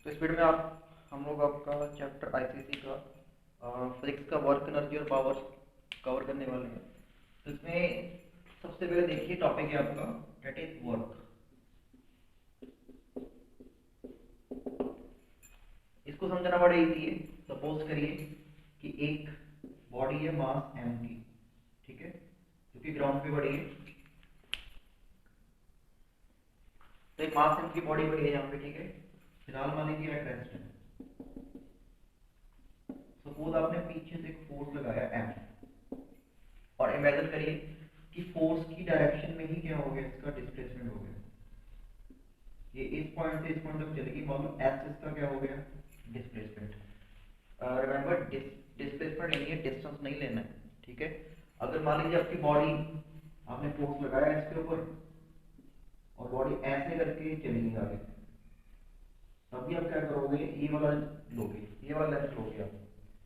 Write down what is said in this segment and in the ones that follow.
तो इस वीडियो में हम लोग आपका चैप्टर आईसीसी का फिजिक्स का वर्क एनर्जी और पावर कवर करने वाले हैं। तो इसमें सबसे पहले देखिए टॉपिक है आपका दैट इज वर्क। इसको समझना बड़ा इजी है। सपोज करिए कि एक बॉडी है मास m की, ठीक है, जो कि ग्राउंड पे पड़ी है। तो एक मास m की बॉडी पड़ी है यहाँ पे, ठीक है। फिलहाल मान लीजिए एट रेस्ट है। सपोज आपने पीछे से एक फोर्स लगाया m और इमेजिन करिए कि फोर्स की डायरेक्शन में ही क्या हो गया, इसका डिस्प्लेसमेंट हो गया। ये इस पॉइंट से इस पॉइंट तक चलेगी, मालूम s इसका क्या हो गया, डिस्प्लेसमेंट। रिमेंबर डिस्प्लेसमेंट लेनी है, डिस्टेंस नहीं लेना है, ठीक है। अगर मान लीजिए आपकी बॉडी, आपने फोर्स लगाया इसके ऊपर और बॉडी ऐसे करके चलेगी आगे, तभी आप क्या करोगे, ये वाला लोगे, ये वाला लेंथ लोगे आप,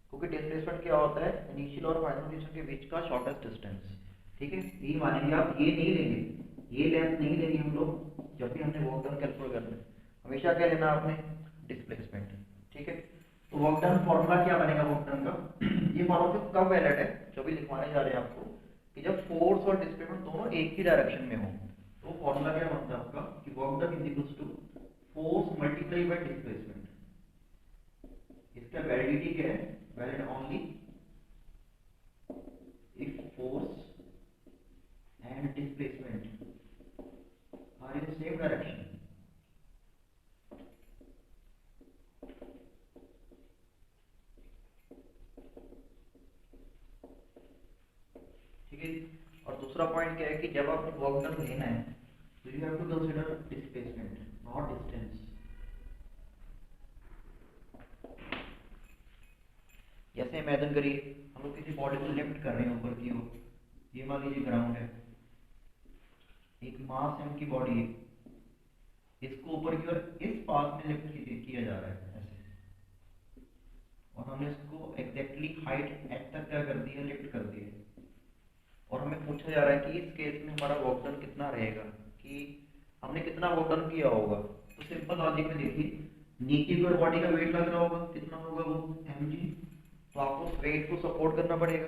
क्योंकि डिस्प्लेसमेंट क्या होता है, इनिशियल और फाइनल पोजीशन के बीच का शॉर्टेस्ट डिस्टेंस, ठीक है। ये मानेंगे आप, ये नहीं लेंगे, ये लेंथ नहीं लेनी हम लोग जब भी हमने वर्क डन कैलकुलेट करना है। हमेशा क्या लेना आपने, डिस्प्लेसमेंट, ठीक है। तो वर्क डन फॉर्मूला क्या बनेगा वर्क डन का ये फॉर्मूला कब वैलिड है, जो भी लिखवाने जा रहे हैं आपको, कि जब फोर्स और डिस्प्लेसमेंट दोनों एक ही डायरेक्शन में हो। तो फॉर्मूला क्या बनता है आपका कि work done is equals to force multiply by displacement. इसका वैलिडिटी क्या है, valid only if force and displacement are in same direction. ठीक है। और दूसरा पॉइंट क्या है कि जब आपको वर्क डन लेना है तो you have to consider displacement not distance. जैसे इमेजिन करिए हम लोग किसी बॉडी को लिफ्ट कर रहे हैं ऊपर की ओर, ये मान लीजिए ग्राउंड है, एक मास m की बॉडी है, इसको ऊपर की ओर इस पाथ में लिफ्ट किया जा रहा है ऐसे, और हमने इसको एग्जैक्टली हाइट h तक क्या कर दिया, लिफ्ट कर दिया। और हमें पूछा जा रहा है कि इस केस में हमारा वर्क डन कितना रहेगा, कि हमने कितना वर्क डन किया होगा। तो सिंपल लॉजिक में देखिए, नीचे की ओर बॉडी का वेट लग रहा होगा, कितना होगा वो mg। तो आपको उस वेट को सपोर्ट करना पड़ेगा,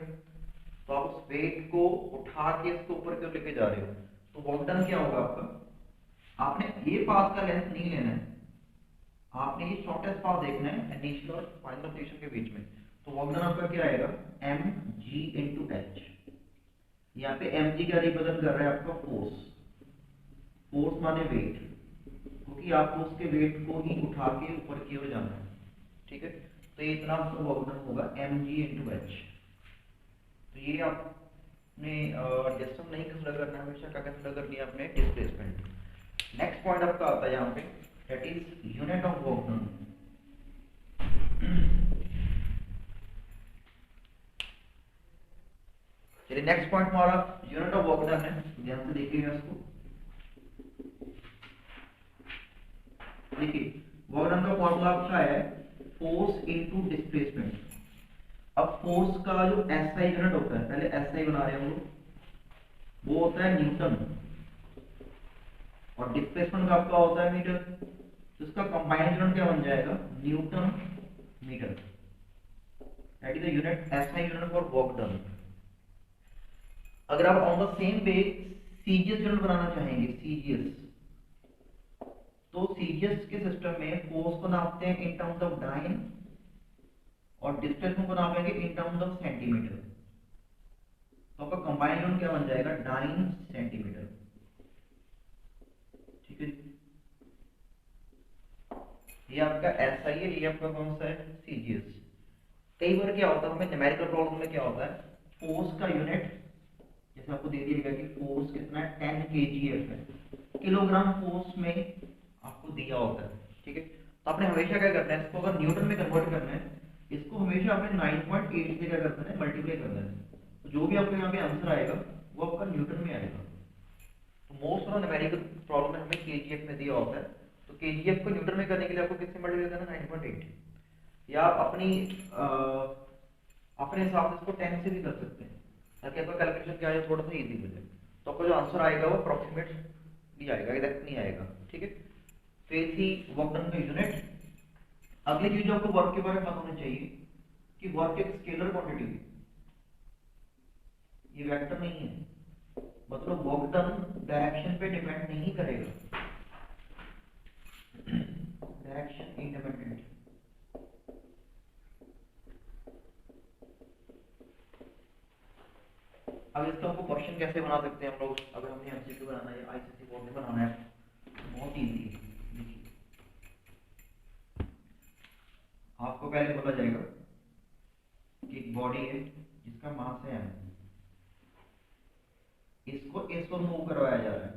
तो आप उस वेट को उठा के इसको ऊपर क्यों लेके जा रहे हो। तो वर्क डन क्या होगा आपका, आपने ये पाथ का लेंथ नहीं लेना है, आपने ये शॉर्टेस्ट पाथ देखना है इनिशियल और फाइनल पोजीशन के बीच में। तो वर्क डन आपका क्या आएगा, mg into h। यहाँ पे mg क्या रिप्रेजेंट कर रहा है आपका, फोर्स, फोर्स माने वेट, क्योंकि आपको उसके वेट को ही उठा के ऊपर की ओर जाना है, ठीक है। तो ये इतना आपका वर्क डन होगा mg into h। तो ये आपने डिस्टेंस नहीं कंसीडर करना है, हमेशा क्या कंसीडर करनी है आपने, डिस्प्लेसमेंट। नेक्स्ट पॉइंट आपका आता है यहाँ पे that is unit of work done. चलिए नेक्स्ट पॉइंट हमारा यूनिट ऑफ वर्क डन है, ध्यान से देखिएगा इसको। देखिए वर्क डन का फॉर्मूला आपका है फोर्स इनटू डिस्प्लेसमेंट। अब फोर्स का जो एसआई यूनिट होता है, पहले एसआई बना रहे हैं हम लोग, वो होता है न्यूटन, और डिस्प्लेसमेंट का आपका होता है मीटर। तो इसका कंबाइंड यूनिट क्या बन जाएगा, newton metre. That is the unit SI unit for work done. अगर आप on the same way CGS unit बनाना चाहेंगे, सीजीएस, तो सीजीएस के सिस्टम में फोर्स को नापते हैं इन टर्म्स ऑफ डाइन और डिस्प्लेसमेंट को नापेंगे इन टर्म्स ऑफ सेंटीमीटर। तो आपका कंबाइंड यूनिट क्या बन जाएगा, डाइन सेंटीमीटर, ठीक है। ये आपका एसआई है, ये आपका कौन सा है, सीजीएस। कई बार क्या होता है, हमें न्यूमेरिकल प्रॉब्लम में क्या होता है, फोर्स का यूनिट जैसे आपको दे दिया गया कि फोर्स कितना है, 10 kgf है, किलोग्राम फोर्स में आपको दिया होता है, ठीक है। तो आपने हमेशा क्या करना है, इसको अगर न्यूटन में कन्वर्ट करना है, इसको हमेशा आपने 9.8 से क्या करना है, मल्टीप्लाई करना है। तो जो भी आपको यहाँ पे आंसर आएगा वो आपका न्यूटन में आएगा। तो मोस्ट ऑफ न्यूमेरिकल प्रॉब्लम में हमें केजीएफ में दिया होता है, तो केजीएफ को न्यूटन में करने के लिए आपको किससे मल्टीप्लाई करना है, 9.8, या आप अपने हिसाब से इसको 10 से भी कर सकते हैं, ताकि आपका कैलकुलेशन क्या है, थोड़ा सा इजी हो जाए। तो आपका जो आंसर आएगा वो अप्रोक्सीमेट भी आएगा, एग्जैक्ट नहीं आएगा, ठीक है। तो ये थी वर्क डन का यूनिट अगली चीज जो आपको वर्क के बारे में पता होनी चाहिए कि वर्क एक स्केलर क्वांटिटी है, ये वेक्टर नहीं है, मतलब वर्क डन डायरेक्शन पे डिपेंड नहीं करेगा, डायरेक्शन इंडिपेंडेंट। अब इसका आपको क्वेश्चन कैसे बना सकते हैं हम लोग, अगर हमने एमसीक्यू बनाना है, आईसीसी बोर्ड में बनाना है, बहुत इजी है। देखिए आपको पहले बोला जाएगा कि एक बॉडी है जिसका मास है m, इसको s पर मूव करवाया जा रहा है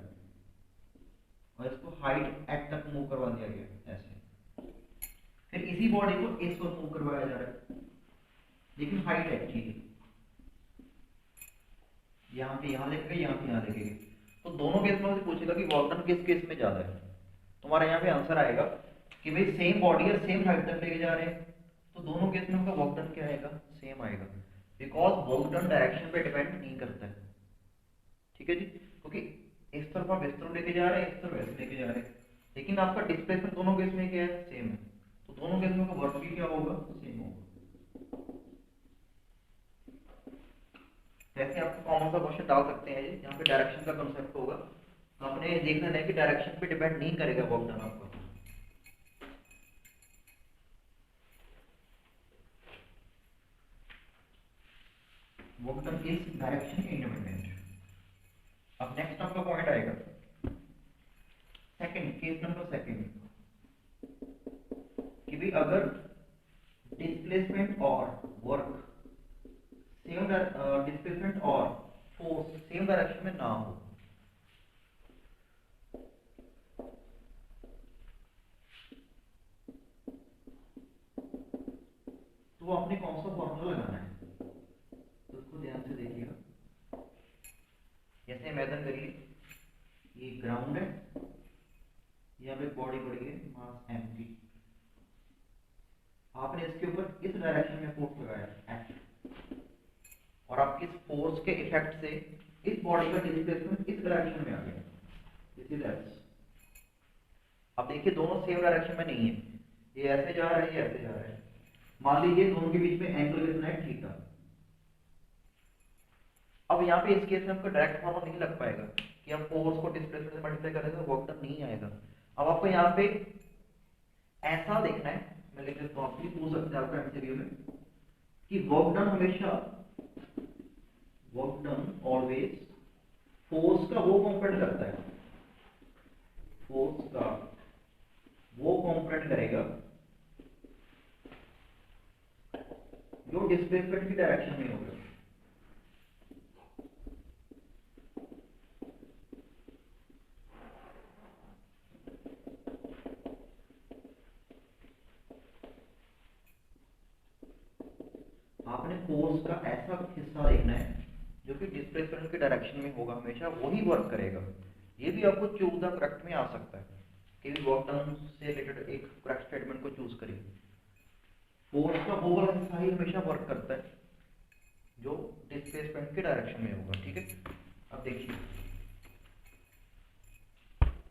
और इसको हाइट h तक मूव करवा दिया गया ऐसे, फिर इसी बॉडी को s पर मूव करवाया जा रहा है, लेकिन हाइट h की यहाँ पे यहाँ लेके गए, यहाँ पे यहाँ लेके गए, तो दोनों केस में पूछेगा कि वर्क डन किस केस में ज्यादा है। तुम्हारा यहाँ पे आंसर आएगा कि भाई सेम बॉडी है, सेम हाइट तक लेके जा रहे हैं, तो दोनों केस में उनका वर्क डन क्या आएगा, सेम आएगा, बिकॉज वर्क डन डायरेक्शन पे डिपेंड नहीं करता है। ठीक है जी, क्योंकि इस तरफ आप इस तरफ लेके जा रहे हैं, इस तरफ ऐसे लेके जा रहे हैं, लेकिन आपका डिस्प्लेसमेंट दोनों केस में क्या है, सेम है, तो दोनों केस में का वर्क भी क्या होगा, सेम होगा। जैसे आप कॉमन सा क्वेश्चन डाल सकते हैं यहाँ पे डायरेक्शन का कंसेप्ट होगा, तो आपने देखना है कि डायरेक्शन पे डिपेंड नहीं करेगा वर्क डन आपका। Work done is direction independent. अब नेक्स्ट आपका पॉइंट आएगा सेकंड, केस नंबर सेकंड, कि भी अगर डिस्प्लेसमेंट और वर्क सेम डिस्प्लेसमेंट और फोर्स सेम डायरेक्शन में ना हो, तो आपने कौन सा फॉर्मूला लगाना है, तो उसको ध्यान से देखिएगा। जैसे इमेजिन करिए ये ग्राउंड है, यहाँ पे बॉडी पड़ी है मास m की, आपने इसके ऊपर इस डायरेक्शन में फोर्स लगाया F, और आपके इस फोर्स के इफेक्ट से इस बॉडी का डिस्प्लेसमेंट इस डायरेक्शन में आ गया, दिस इज x। अब देखिए दोनों सेम डायरेक्शन में नहीं है, ये ऐसे जा रहा है, ये ऐसे जा रहा है, मान लीजिए दोनों के बीच में एंगल कितना है, थीटा। अब यहाँ पे इस केस में आपको डायरेक्ट फॉर्मूला नहीं लग पाएगा कि हम फोर्स को डिस्प्लेसमेंट से मल्टीप्लाई करेंगे, वर्क डन नहीं आएगा। अब आपको यहाँ पे ऐसा देखना है, मैं लिख देता हूँ, आप भी पूछ सकते हैं आपका एमसीक्यू में, कि वर्क डन हमेशा, वर्क डन ऑलवेज फोर्स का वो कंपोनेंट करता है, फोर्स का वो कंपोनेंट करेगा जो डिस्प्लेसमेंट की डायरेक्शन में होगा। आपने फोर्स का ऐसा हिस्सा देखना है जो कि डिस्प्लेसमेंट के डायरेक्शन में होगा, हमेशा वही वर्क करेगा। ये भी आपको चूज द करेक्ट में आ सकता है कि वर्क डन से रिलेटेड एक करेक्ट स्टेटमेंट को चूज करिए। फोर्स का वो वाला हिस्सा ही हमेशा वर्क करता है जो डिस्प्लेसमेंट के डायरेक्शन में होगा। ठीक है, अब देखिए,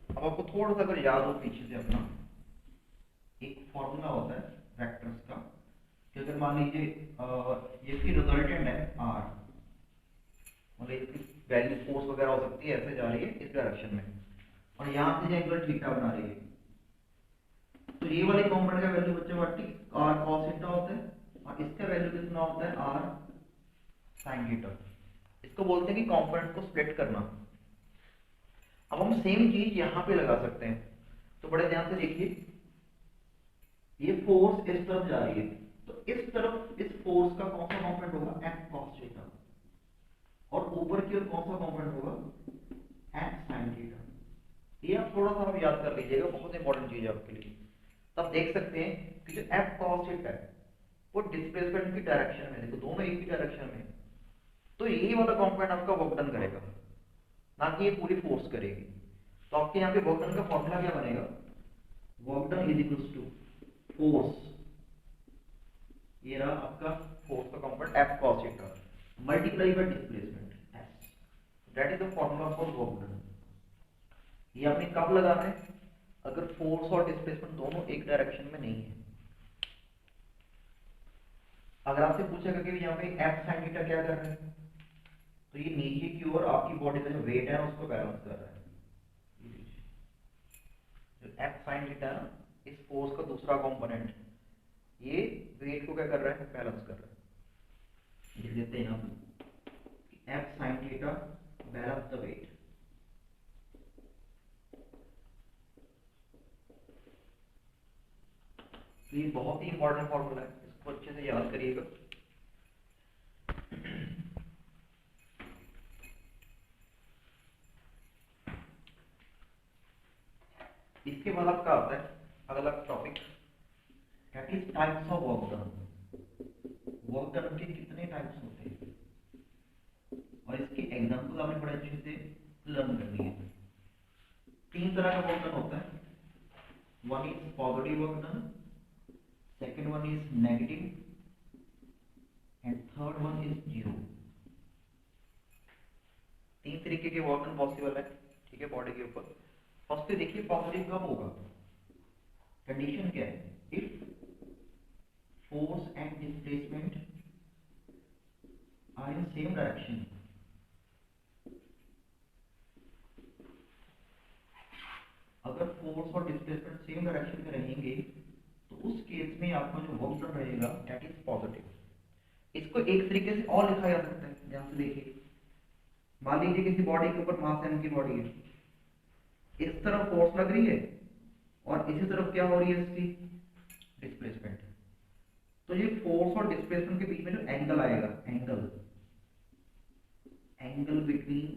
अब आपको थोड़ा सा अगर याद हो पीछे से अपना एक फॉर्मूला होता है वेक्टर्स का, कि अगर मान लीजिए ये इसकी रिजल्टेंट है r, मतलब इसकी वैल्यू फोर्स वगैरह हो सकती है, ऐसे जा रही है इस डायरेक्शन में, और यहाँ से एंगल थीटा बना रही है, तो ये वाले कंपोनेंट का वैल्यू बच्चे व्हाट r cos थीटा होता है, और इसका वैल्यू कितना होता है r sin थीटा। इसको बोलते हैं कि कंपोनेंट को स्प्लिट करना। अब हम सेम चीज यहाँ पे लगा सकते हैं, तो बड़े ध्यान से देखिए, ये फोर्स इस तरफ जा रही है, तो इस तरफ इस फोर्स का कौन सा कंपोनेंट होगा, F cos थीटा, और ऊपर की ओर कौन सा कंपोनेंट होगा, F sin थीटा। ये आप थोड़ा सा आप याद कर लीजिएगा, बहुत इंपॉर्टेंट चीज है आपके लिए। तब देख सकते हैं कि जो F cos थीटा है वो डिस्प्लेसमेंट की डायरेक्शन में, देखो दोनों एक ही डायरेक्शन में, तो यही वाला कंपोनेंट आपका वर्क डन करेगा, ना कि ये पूरी फोर्स करेगी। तो आपके यहाँ पे वर्क डन का फॉर्मूला क्या बनेगा, work done is equals to force, ये रहा आपका फोर्स का component F cos theta multiply by displacement S, that is the formula for work done. ये आपने कब लगाना है, अगर फोर्स और डिस्प्लेसमेंट दोनों एक डायरेक्शन में नहीं है, अगर आपसे पूछेगा कि यहाँ पे एफ साइन थीटा क्या कर रहा है, तो ये नीचे की ओर आपकी बॉडी का जो वेट है उसको बैलेंस कर रहा है। जो एफ साइन थीटा है ना, इस फोर्स का दूसरा कंपोनेंट, ये वेट को क्या कर रहा है, बैलेंस कर रहा है। लिख देते हैं यहाँ पे F sine theta balance the weight. तो ये बहुत ही इंपॉर्टेंट फॉर्मूला है, इसको अच्छे से याद करिएगा। इसके बाद आपका आता है अगला topic, that is types of work done. Work done के कितने टाइप्स होते हैं और इसके एग्जांपल आपने बड़े अच्छे से लर्न करनी है। 3 तरह का वर्क डन होता है। One is positive work done, second one is negative, and third one is zero. 3 तरीके के वर्क डन पॉसिबल है, ठीक है, बॉडी के ऊपर। फर्स्ट देखिए पॉजिटिव कब होगा, कंडीशन क्या है, if force and displacement are in same direction. अगर फोर्स और डिस्प्लेसमेंट सेम डायरेक्शन में रहेंगे तो उस केस में आपका जो वर्क डन रहेगा दैट इज पॉजिटिव। इसको एक तरीके से और लिखा जा सकता है, ध्यान से देखिए। मान लीजिए किसी बॉडी के ऊपर मास m की बॉडी है, इस तरफ फोर्स लग रही है और इसी तरफ क्या हो रही है, इसकी डिस्प्लेसमेंट। तो ये फोर्स और डिस्प्लेसमेंट के बीच में जो एंगल आएगा, angle between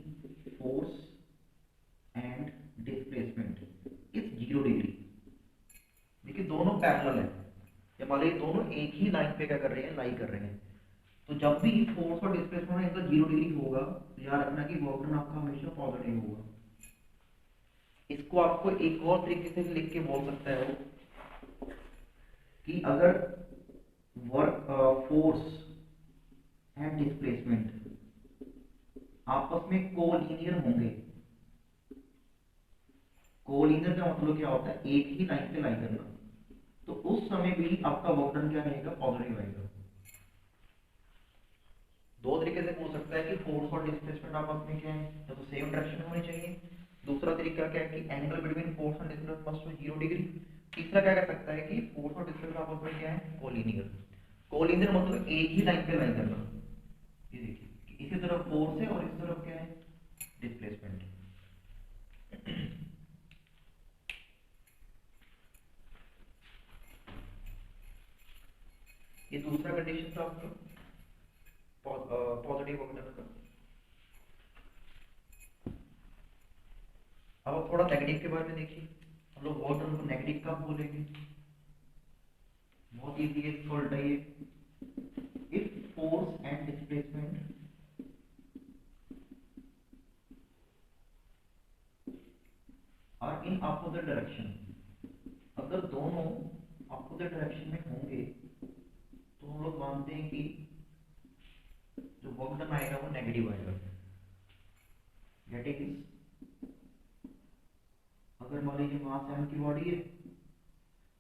force and displacement is 0 degree. देखिए दोनों पैरेलल है, या मान लीजिए दोनों एक ही लाइन पे क्या कर रहे हैं, लाई कर रहे हैं। तो जब भी फोर्स और डिस्प्लेसमेंट एंगल 0 डिग्री होगा तो याद रखना कि वर्क डन आपका हमेशा पॉजिटिव होगा। इसको आपको एक और तरीके से लिख के बोल सकता है वो, कि अगर वर्क फोर्स एंड डिस्प्लेसमेंट आपस में कोलिनियर होंगे। कोलिनियर का मतलब क्या होता है, एक ही लाइन पे लाई करना, तो उस समय भी आपका वर्क डन क्या रहेगा, पॉजिटिव रहेगा। दो तरीके से पूछ सकता है कि फोर्स और डिस्प्लेसमेंट आपस में क्या है, तो सेम डायरेक्शन में होनी चाहिए। दूसरा तरीका क्या है कि angle between force and displacement must be 0 degree. तीसरा क्या कर सकता है कि फोर्स और डिस्प्लेसमेंट आपस में क्या है, कोलिनियर। कोलिनियर मतलब एक ही लाइन पे लाई करना। ये देखिए इसी तरफ फोर्स है और इस तरफ क्या है, डिस्प्लेसमेंट। ये दूसरा कंडीशन था आपका पॉजिटिव वर्क डन का। अब थोड़ा नेगेटिव के बारे में देखिए। हम लोग वर्क डन को नेगेटिव कब बोलेंगे, बहुत इजी है, इसको उल्टाइए। If force and displacement are in opposite direction, अगर दोनों अपोजिट डायरेक्शन में होंगे तो हम लोग मानते हैं कि जो वर्क डन आएगा वो नेगेटिव आएगा। दैट इज, अगर मान लीजिए मास m की बॉडी है,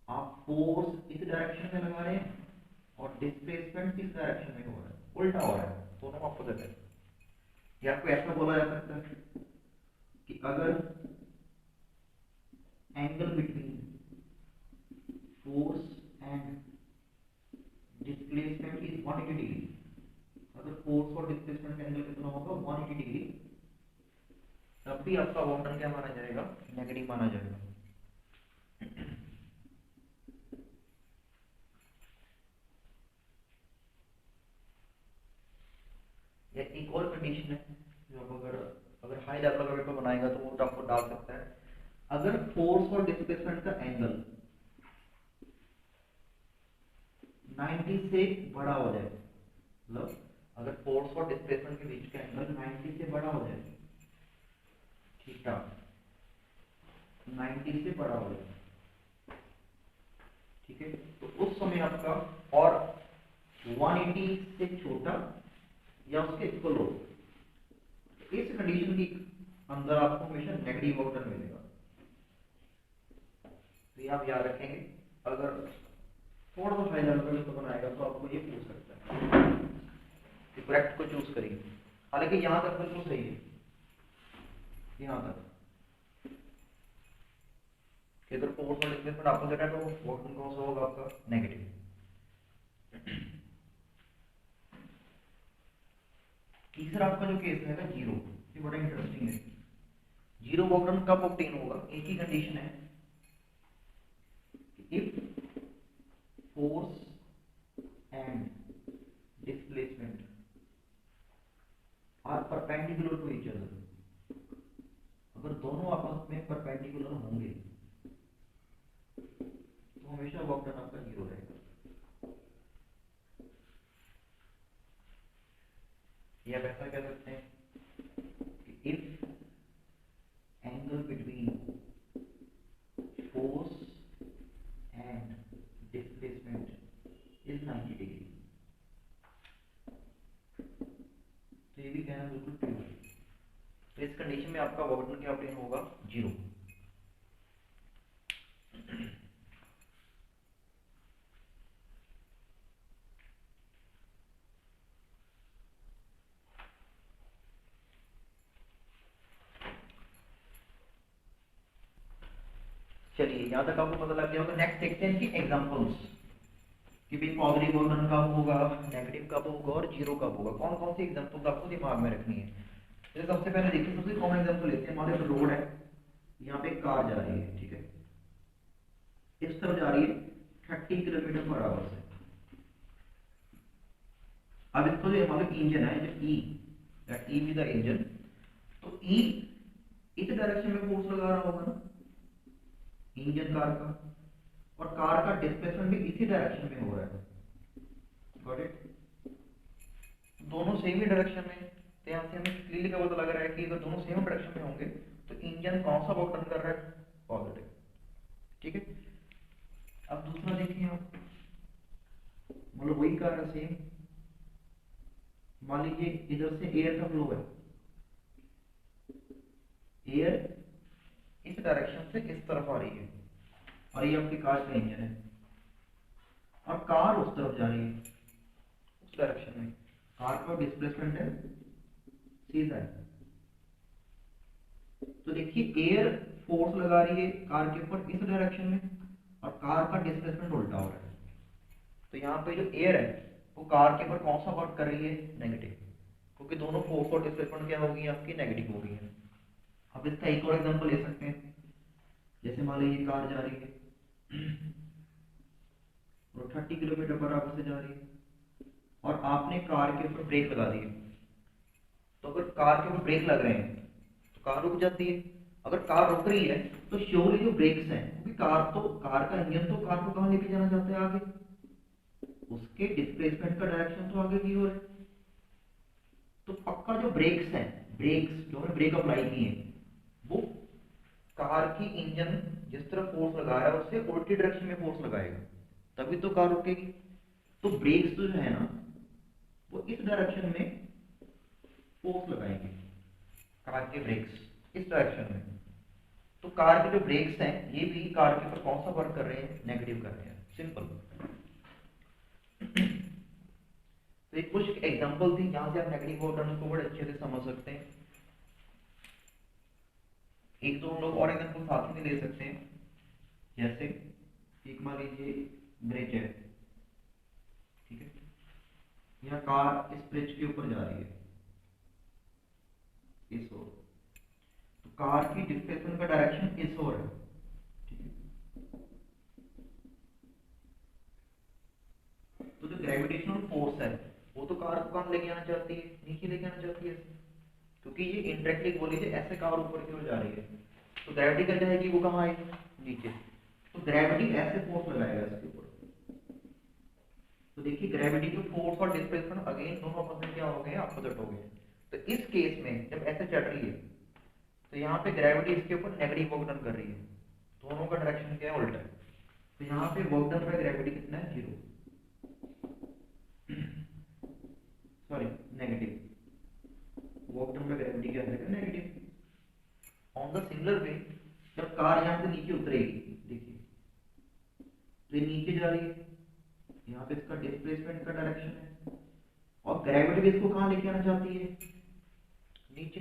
आप फोर्स इस डायरेक्शन में लगा रहे हैं और डिस्प्लेसमेंट इस डायरेक्शन में हो रहा है, उल्टा हो रहा है, दोनों अपोजिट है। या आपको ऐसा बोला जा सकता है कि अगर angle between force and displacement is 180 degree, अगर फोर्स और डिस्प्लेसमेंट का एंगल कितना होगा, 180 डिग्री, तब भी आपका वर्क डन क्या माना जाएगा, नेगेटिव माना जाएगा। या एक और कंडीशन है जो आप अगर हाई लेवल का पेपर बनाएगा तो वो आपको डाल सकता है, अगर फोर्स और डिस्प्लेसमेंट का एंगल 90 से बड़ा हो जाए, मतलब अगर फोर्स और डिस्प्लेसमेंट के बीच का एंगल 90 से बड़ा हो जाए, थीटा 90 से बड़ा हो जाए, ठीक है, तो उस समय आपका, और 180 से छोटा या उसके इक्वल हो, इस कंडीशन की अंदर आपको हमेशा नेगेटिव वर्क डन मिलेगा। तो ये आप याद रखेंगे, अगर थोड़ा सा हाई लेवल का पेपर बनाएगा तो आपको ये पूछ सकता है। तो करेक्ट को चूज करिए। हालांकि यहाँ तक बिल्कुल सही है, यहाँ तक कि अगर फोर्स और डिस्प्लेसमेंट अपोजिट है तो वर्क डन कौन सा होगा आपका, नेगेटिव। तीसरा आपका जो केस है जीरो, ये बड़ा इंटरेस्टिंग है। जीरो वर्क डन कब ऑब्टेन होगा, एक ही कंडीशन है, if force and displacement are perpendicular to each other. अगर दोनों आपस में परपेंडिकुलर होंगे तो हमेशा वर्क डन आपका जीरो रहेगा। या आप ऐसा कह सकते हैं कि if angle between force and displacement is 90 degree, तो ये भी कहना बिल्कुल ट्रू है। तो इस कंडीशन में आपका वर्क डन क्या ऑब्टेन होगा, जीरो। चलिए यहाँ तक आपको पता लग गया होगा। नेक्स्ट देखते हैं इनकी एग्जांपल्स कि भाई पॉजिटिव वर्क डन कब होगा, नेगेटिव कब होगा और जीरो कब होगा। कौन कौन सी एग्जांपल्स आपको दिमाग में रखनी है। जैसे सबसे पहले देखिए, सबसे कॉमन एग्जांपल लेते हैं। हमारे रोड है, यहाँ पे कार जा रही है, ठीक है, इस तरफ जा रही है 30 किलोमीटर पर आवर से। अब इसको जो हमारे इंजन है, जो ई दैट ई विद द इंजन, तो ई इस डायरेक्शन में फोर्स लगा रहा होगा ना इंजन कार का, और कार का डिस्प्लेसमेंट भी इसी डायरेक्शन में हो रहा है। Got it. दोनों सेम ही डायरेक्शन में, तो यहाँ से हमें क्लियरली क्या पता लग रहा है कि अगर दोनों सेम डायरेक्शन में होंगे तो इंजन कौन सा वर्क डन कर रहा है, पॉजिटिव। ठीक है, अब दूसरा देखिए आप, मतलब वही कार है सेम। मान लीजिए इधर से एयर का फ्लो है, एयर इस डायरेक्शन से इस तरफ आ रही है और ये आपकी कार का इंजन है, और कार उस तरफ जा रही है उस डायरेक्शन में। कार का डिस्प्लेसमेंट है सीधा है, तो देखिए एयर फोर्स लगा रही है कार के ऊपर इस डायरेक्शन में, और कार का डिस्प्लेसमेंट उल्टा हो रहा है। तो यहाँ पे जो एयर है वो कार के ऊपर कौन सा वर्क कर रही है, नेगेटिव, क्योंकि दोनों फोर्स और डिस्प्लेसमेंट क्या होगी आपकी, नेगेटिव होगी है। अब इसका एक और एग्जांपल ले सकते हैं। जैसे मान लीजिए कार जा रही है और 30 किलोमीटर पर आवर से जा रही है, और आपने कार के ऊपर ब्रेक लगा दी है। तो अगर कार के ऊपर ब्रेक लग रहे हैं तो कार रुक जाती है। अगर कार रुक रही है तो श्योरली जो ब्रेक्स हैं, क्योंकि कार का इंजन तो कार को कहाँ लेके जाना चाहता है, आगे, उसके डिस्प्लेसमेंट का डायरेक्शन तो आगे की ओर है। तो पक्का जो ब्रेक्स हैं, ब्रेक्स जो हमने ब्रेक अप्लाई किए हैं, वो कार की इंजन जिस तरफ फोर्स लगाया है उससे उल्टी डायरेक्शन में फोर्स लगाएगा, तभी तो कार रुकेगी। तो ब्रेक्स जो है ना वो इस डायरेक्शन में फोर्स लगाएंगे, कार के ब्रेक्स इस डायरेक्शन में। तो कार के जो ब्रेक्स हैं ये भी कार के ऊपर कौन सा वर्क कर रहे हैं, नेगेटिव कर रहे हैं, सिंपल। तो एक कुछ एग्जांपल थी, जहां से आप नेगेटिव वर्क डन को बड़े अच्छे से समझ सकते हैं। एक दो हम लोग और एग्जांपल साथ में ले सकते हैं। जैसे एक मान लीजिए ब्रिज है, ठीक है, यहाँ कार इस ब्रिज के ऊपर जा रही है इस ओर, तो कार की डिस्प्लेसमेंट का डायरेक्शन इस ओर है, ठीक है। तो जो ग्रेविटेशनल फोर्स है वो तो कार को कहाँ लेके आना चाहती है, नीचे लेके आना चाहती है, क्योंकि ये इनडायरेक्टली बोल लीजिए ऐसे कार ऊपर की ओर जा रही है, तो ग्रेविटी कर जाएगी वो कहाँ आएगी, नीचे। तो ग्रेविटी ऐसे फोर्स लगाएगा इसके ऊपर। तो देखिए ग्रेविटी के फोर्स और डिस्प्लेसमेंट अगेन दोनों आपस में क्या हो गए, अपोजिट हो गए। तो इस केस में जब ऐसे चल रही है तो यहाँ पे ग्रेविटी इसके ऊपर नेगेटिव वर्क डन कर रही है, दोनों का डायरेक्शन क्या है, उल्टा है। तो यहाँ पे वर्क डन बाय ग्रेविटी कितना है, zero, sorry negative. Work done by gravity क्या है, नेगेटिव। ऑन द सिमिलर वे जब कार यहाँ से नीचे उतरेगी, देखिए तो ये नीचे जा रही है, यहाँ पे इसका डिस्प्लेसमेंट का डायरेक्शन है, और ग्रेविटी भी इसको कहाँ लेके आना चाहती है, नीचे।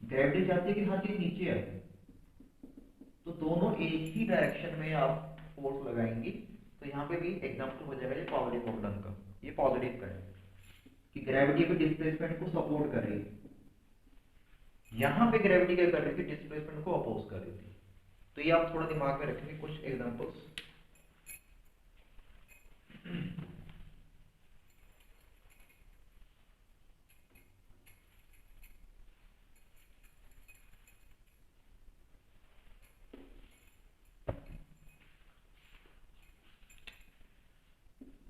ग्रेविटी चाहती है कि हर चीज नीचे आए, तो दोनों एक ही डायरेक्शन में आप फोर्स लगाएंगी। तो यहाँ पे भी एग्जांपल हो जाएगा ये पॉजिटिव मोमेंटम का, ये पॉजिटिव का है कि ग्रेविटी पे डिस्प्लेसमेंट को सपोर्ट कर रही है। यहाँ पे ग्रेविटी क्या कर रही थी, डिस्प्लेसमेंट को अपोज कर रही थी। तो ये आप थोड़ा दिमाग में रखेंगे कुछ एग्जांपल्स।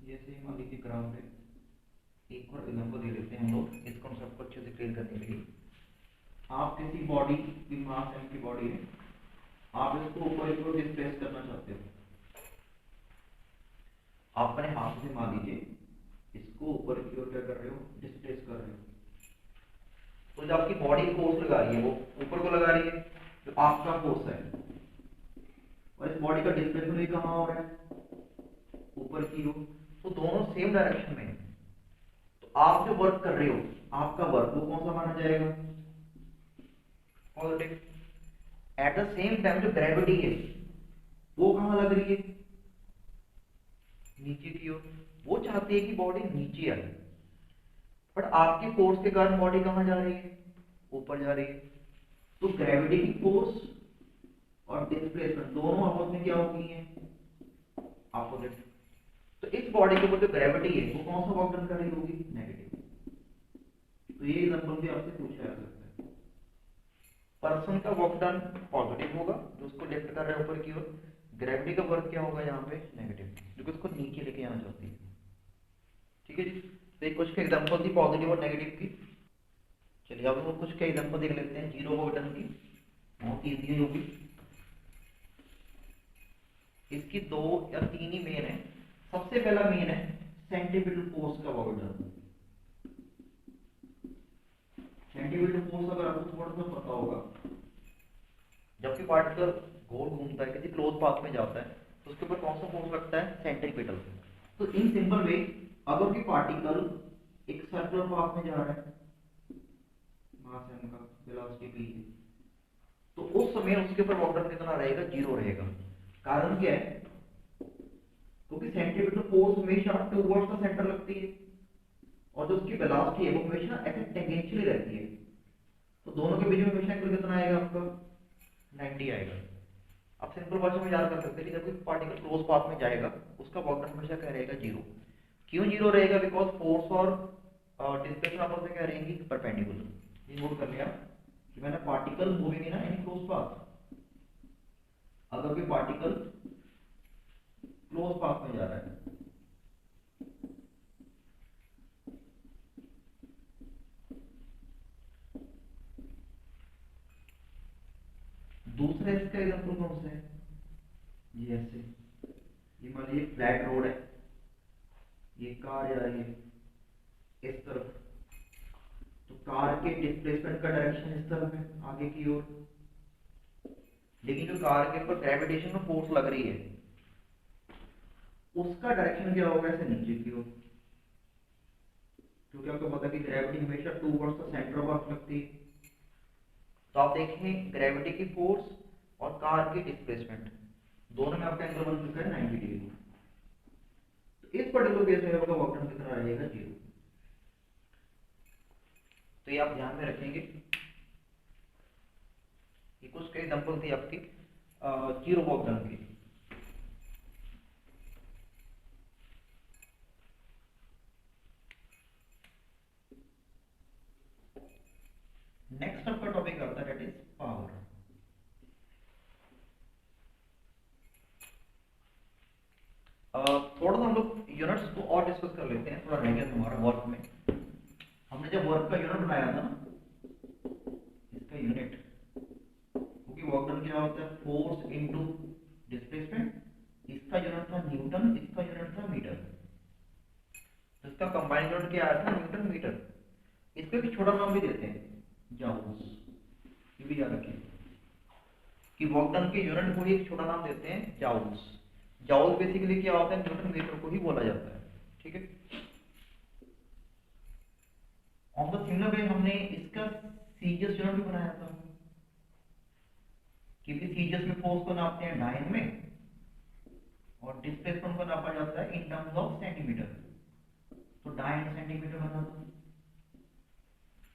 जैसे मान लीजिए ग्राउंड है, एक और एग्जांपल दे देते हैं हम लोग इस कॉन्सेप्ट को अच्छे से क्लियर करने के लिए। आप किसी बॉडी की मास एम की बॉडी है, आप इसको ऊपर की ओर डिस्प्लेस करना चाहते हो। आप अपने हाथ से मान लीजिए इसको ऊपर की ओर क्या कर रहे हो, डिस्प्लेस कर रहे हो। तो जब आपकी बॉडी फोर्स लगा रही है वो ऊपर को लगा रही है, जो आपका फोर्स है, और इस बॉडी का डिस्प्लेसमेंट भी कहाँ हो रहा है, ऊपर की ओर। तो दोनों सेम डायरेक्शन में है। तो आप जो वर्क कर रहे हो, आपका वर्क वो कौन सा माना जाएगा, positive. At the same time जो ग्रेविटी है वो कहाँ लग रही है, नीचे की ओर। वो चाहती है कि बॉडी नीचे आए, बट आपकी फोर्स के कारण बॉडी कहाँ जा रही है, ऊपर जा रही है। तो ग्रेविटी की फोर्स और डिस्प्लेसमेंट दोनों आपस में क्या होती है, अपोजिट। तो इस बॉडी के ऊपर जो ग्रेविटी है वो कौन सा वर्क डन कर रही होगी, नेगेटिव। तो ये एग्जांपल भी आपसे पूछा जा सकता है। पर्सन का वर्क डन पॉजिटिव होगा जो उसको लिफ्ट कर रहा है ऊपर की ओर। ग्रेविटी का वर्क क्या होगा यहाँ पे, नेगेटिव, जो कि उसको नीचे लेके आना चाहती है। ठीक है जी। तो एक कुछ के एग्जांपल थी पॉजिटिव और नेगेटिव की। चलिए अब हम कुछ के एग्जांपल देख लेते हैं जीरो वर्क डन की, बहुत ईजी होगी। इसकी दो या तीन ही मेन है। सबसे पहला मेन है सेंटीमीटर फोर्स का वर्क डन। सेंटीमीटर फोर्स अगर आपको थोड़ा सा पता होगा, जबकि पार्टिकल गोल घूमता है, किसी क्लोज पाथ में जाता है, तो उसके ऊपर कौन सा फोर्स लगता है, सेंट्रीपिटल। तो इन सिंपल वे, अगर कोई पार्टिकल एक सर्कुलर पाथ में जा रहा है, मास m का, वेलोसिटी v है, तो उस समय उसके ऊपर वर्क डन कितना रहेगा, जीरो रहेगा। कारण क्या है, क्योंकि सेंटीमीटर फोर्स हमेशा टुवर्ड्स द सेंटर लगती है, और जो उसकी वेलोसिटी है वो हमेशा ऐसे टेंजेंशियली रहती है। तो दोनों के बीच में हमेशा एंगल कितना आएगा आपका, 90 आएगा। आप सिंपल भाषा में याद कर सकते हैं कि जब कोई पार्टिकल क्लोज पाथ में जाएगा उसका वर्क डन हमेशा क्या रहेगा, जीरो। क्यों जीरो रहेगा, बिकॉज फोर्स और डिस्प्लेसमेंट आपस में क्या रहेंगी, परपेंडिकुलर। ये नोट कर लिया कि मैंने particle moving in any close path, अगर कोई पार्टिकल क्लोज पाथ में जा रहा है, दूसरा इसका एग्जांपल कौन सा है, ये ऐसे, ये मान लीजिए फ्लैट रोड है, ये कार जा रही है इस तरफ, तो कार के डिस्प्लेसमेंट का डायरेक्शन इस तरफ है, आगे की ओर। लेकिन जो कार के ऊपर ग्रेविटेशनल फोर्स लग रही है उसका डायरेक्शन क्या होगा, ऐसे नीचे की ओर, क्योंकि आपको पता है कि ग्रेविटी हमेशा towards the centre of earth लगती है। तो आप देखें ग्रेविटी की फोर्स और कार की डिस्प्लेसमेंट दोनों में आपका एंगल बन चुका है 90 डिग्री। तो इस पर्टिकुलर केस में आपका वर्क डन कितना रहेगा, जीरो। तो ये आप ध्यान में रखेंगे। ये कुछ के एग्जांपल थी आपकी जीरो वर्क डन की। नेक्स्ट आपका टॉपिक आता है दैट इज पावर। थोड़ा सा हम लोग यूनिट्स को और डिस्कस कर लेते हैं, थोड़ा रह गया हमारा वर्क में। हमने जब वर्क का यूनिट बनाया था ना, इसका यूनिट, क्योंकि वर्क डन क्या होता है, फोर्स इनटू डिस्प्लेसमेंट। इसका यूनिट था न्यूटन, इसका यूनिट था मीटर। तो इसका कंबाइंड यूनिट क्या आया था, न्यूटन मीटर। इसको एक छोटा नाम भी देते हैं, जाउल्स। ये भी याद रखिए कि वर्क डन के यूनिट को ही एक छोटा नाम देते हैं, जाउल्स। जाउल बेसिकली क्या होता है, न्यूटन मीटर को ही बोला जाता है। ठीक है। ऑन द सिमिलर वे हमने इसका सीजीएस यूनिट भी बनाया था, क्योंकि सीजीएस में फोर्स को नापते हैं डायन में और डिस्प्लेसमेंट को नापा जाता है इन टर्म्स ऑफ सेंटीमीटर, तो डायन सेंटीमीटर बना था।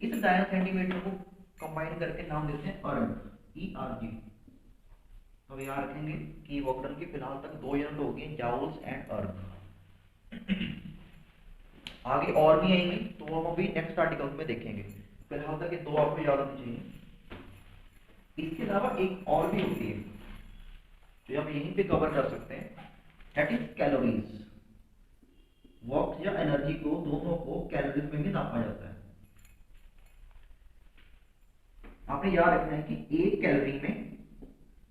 इस डायन सेंटीमीटर को कंबाइन करके नाम देते हैं अर्ग, ERG। तो याद रखेंगे कि वॉकडन की फिलहाल तक 2 यूनिट हो गए, जाउल्स एंड अर्ग। आगे और भी आएंगे तो वो हम अभी नेक्स्ट आर्टिकल में देखेंगे, फिलहाल तक ये 2 आपको याद होनी चाहिए। इसके अलावा एक और भी होती है जो हम यहीं पे कवर कर सकते हैं, दैट इज कैलोरीज। वर्क या एनर्जी को दोनों को कैलोरीज में भी नापा जाता है। आपने याद रखना है कि एक कैलोरी में,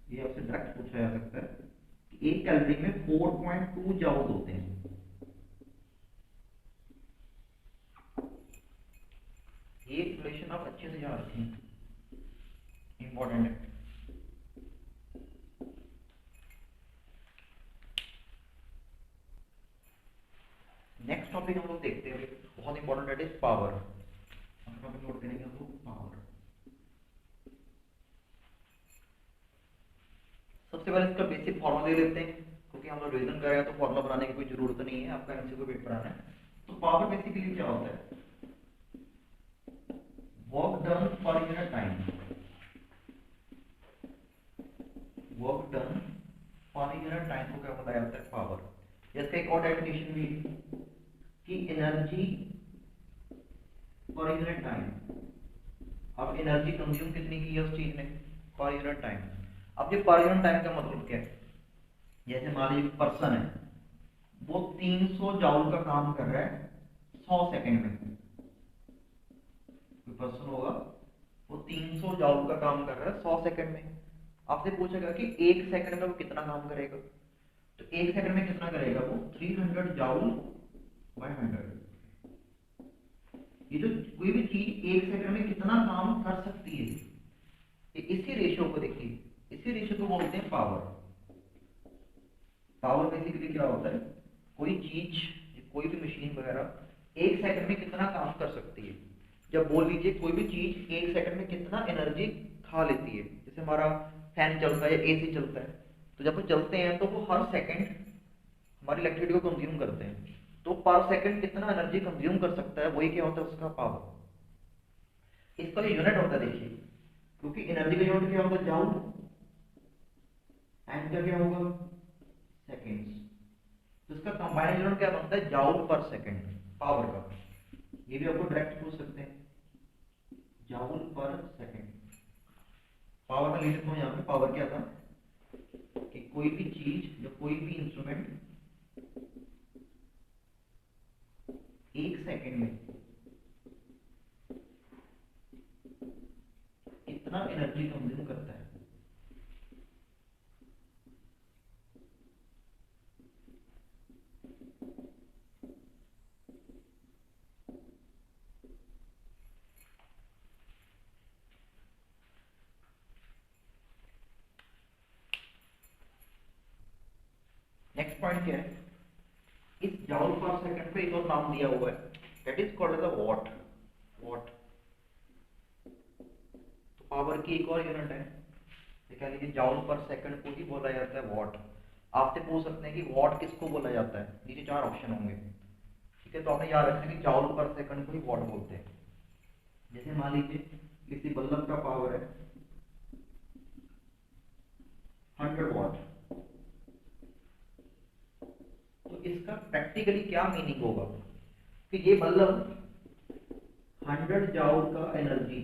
ये आपसे डायरेक्ट पूछा जा सकता है कि एक कैलोरी में 4.2 जाउल होते हैं। ये रिलेशन आप अच्छे से याद रखें, इंपॉर्टेंट है। नेक्स्ट टॉपिक हम लोग देखते हैं, बहुत इंपॉर्टेंट, दैट इज पावर। हम टॉपिक नोट करेंगे हम लोग पावर। सबसे पहले इसका बेसिक फॉर्मूला ले लेते हैं, क्योंकि हम लोग रिवीजन कर रहे हैं तो फॉर्मूला बनाने की कोई जरूरत नहीं है, आपका एमसीक्यू पेपर आना है। तो पावर बेसिकली क्या होता है, work done per unit time, work done per unit time को क्या बताया जाता है, पावर। जैसे एक और डेफिनेशन भी कि एनर्जी पर यूनिट टाइम। अब एनर्जी कंज्यूम कितनी की है उस चीज ने, पर यूनिट टाइम। अब ये पर यूनिट टाइम का मतलब क्या है, जैसे मान लीजिए पर्सन है, वो 300 जाउल का काम कर रहा है 100 सेकंड में। कोई पर्सन होगा वो 300 जाउल का काम कर रहा है 100 सेकंड में। आपसे पूछेगा कि 1 सेकंड में वो कितना काम करेगा, तो 1 सेकंड में कितना करेगा वो, 300 जाउल बाय 100। ये जो कोई भी चीज 1 सेकंड में कितना काम कर सकती है, इसी रेशियो को देखिए, इसी रेशियो को बोलते हैं पावर। पावर बेसिकली क्या होता है, कोई चीज, कोई भी मशीन वगैरह 1 सेकंड में कितना काम कर सकती है। जब बोल लीजिए कोई भी चीज 1 सेकंड में कितना एनर्जी खा लेती है, जैसे हमारा फैन चलता है, एसी चलता है, तो जब वो चलते हैं तो वो हर सेकंड हमारी इलेक्ट्रिसिटी को कंज्यूम करते हैं, तो पर सेकंड कितना एनर्जी कंज्यूम कर सकता है, वही क्या होता है उसका पावर। इसका जो यूनिट होता है देखिए, क्योंकि एनर्जी का यूनिट क्या होगा, जाउल, एंड का क्या होगा, सेकंड्स, तो इसका कंबाइंड यूनिट क्या बनता है, जाउल पर सेकंड पावर का। ये भी आपको डायरेक्ट पूछ सकते हैं, जाउल पर सेकंड। पावर में लिख दो, यहाँ पे पावर क्या था कि कोई भी चीज या कोई भी इंस्ट्रूमेंट 1 सेकंड में कितना एनर्जी कंज्यूम करता है। नेक्स्ट पॉइंट क्या है, इस जाउल पर सेकंड पे एक और नाम दिया हुआ है, that is called as watt. Watt तो पावर की एक और यूनिट है, कह लीजिए जाउल पर सेकंड को ही बोला जाता है वॉट। आपसे पूछ सकते हैं कि वॉट किसको बोला जाता है, नीचे 4 ऑप्शन होंगे, ठीक है। तो आपने याद रखना कि जाउल पर सेकंड को ही वॉट बोलते हैं। जैसे मान लीजिए किसी बल्ब का पावर है 100 वॉट, तो इसका प्रैक्टिकली क्या मीनिंग होगा कि ये बल्ब 100 जाउल का एनर्जी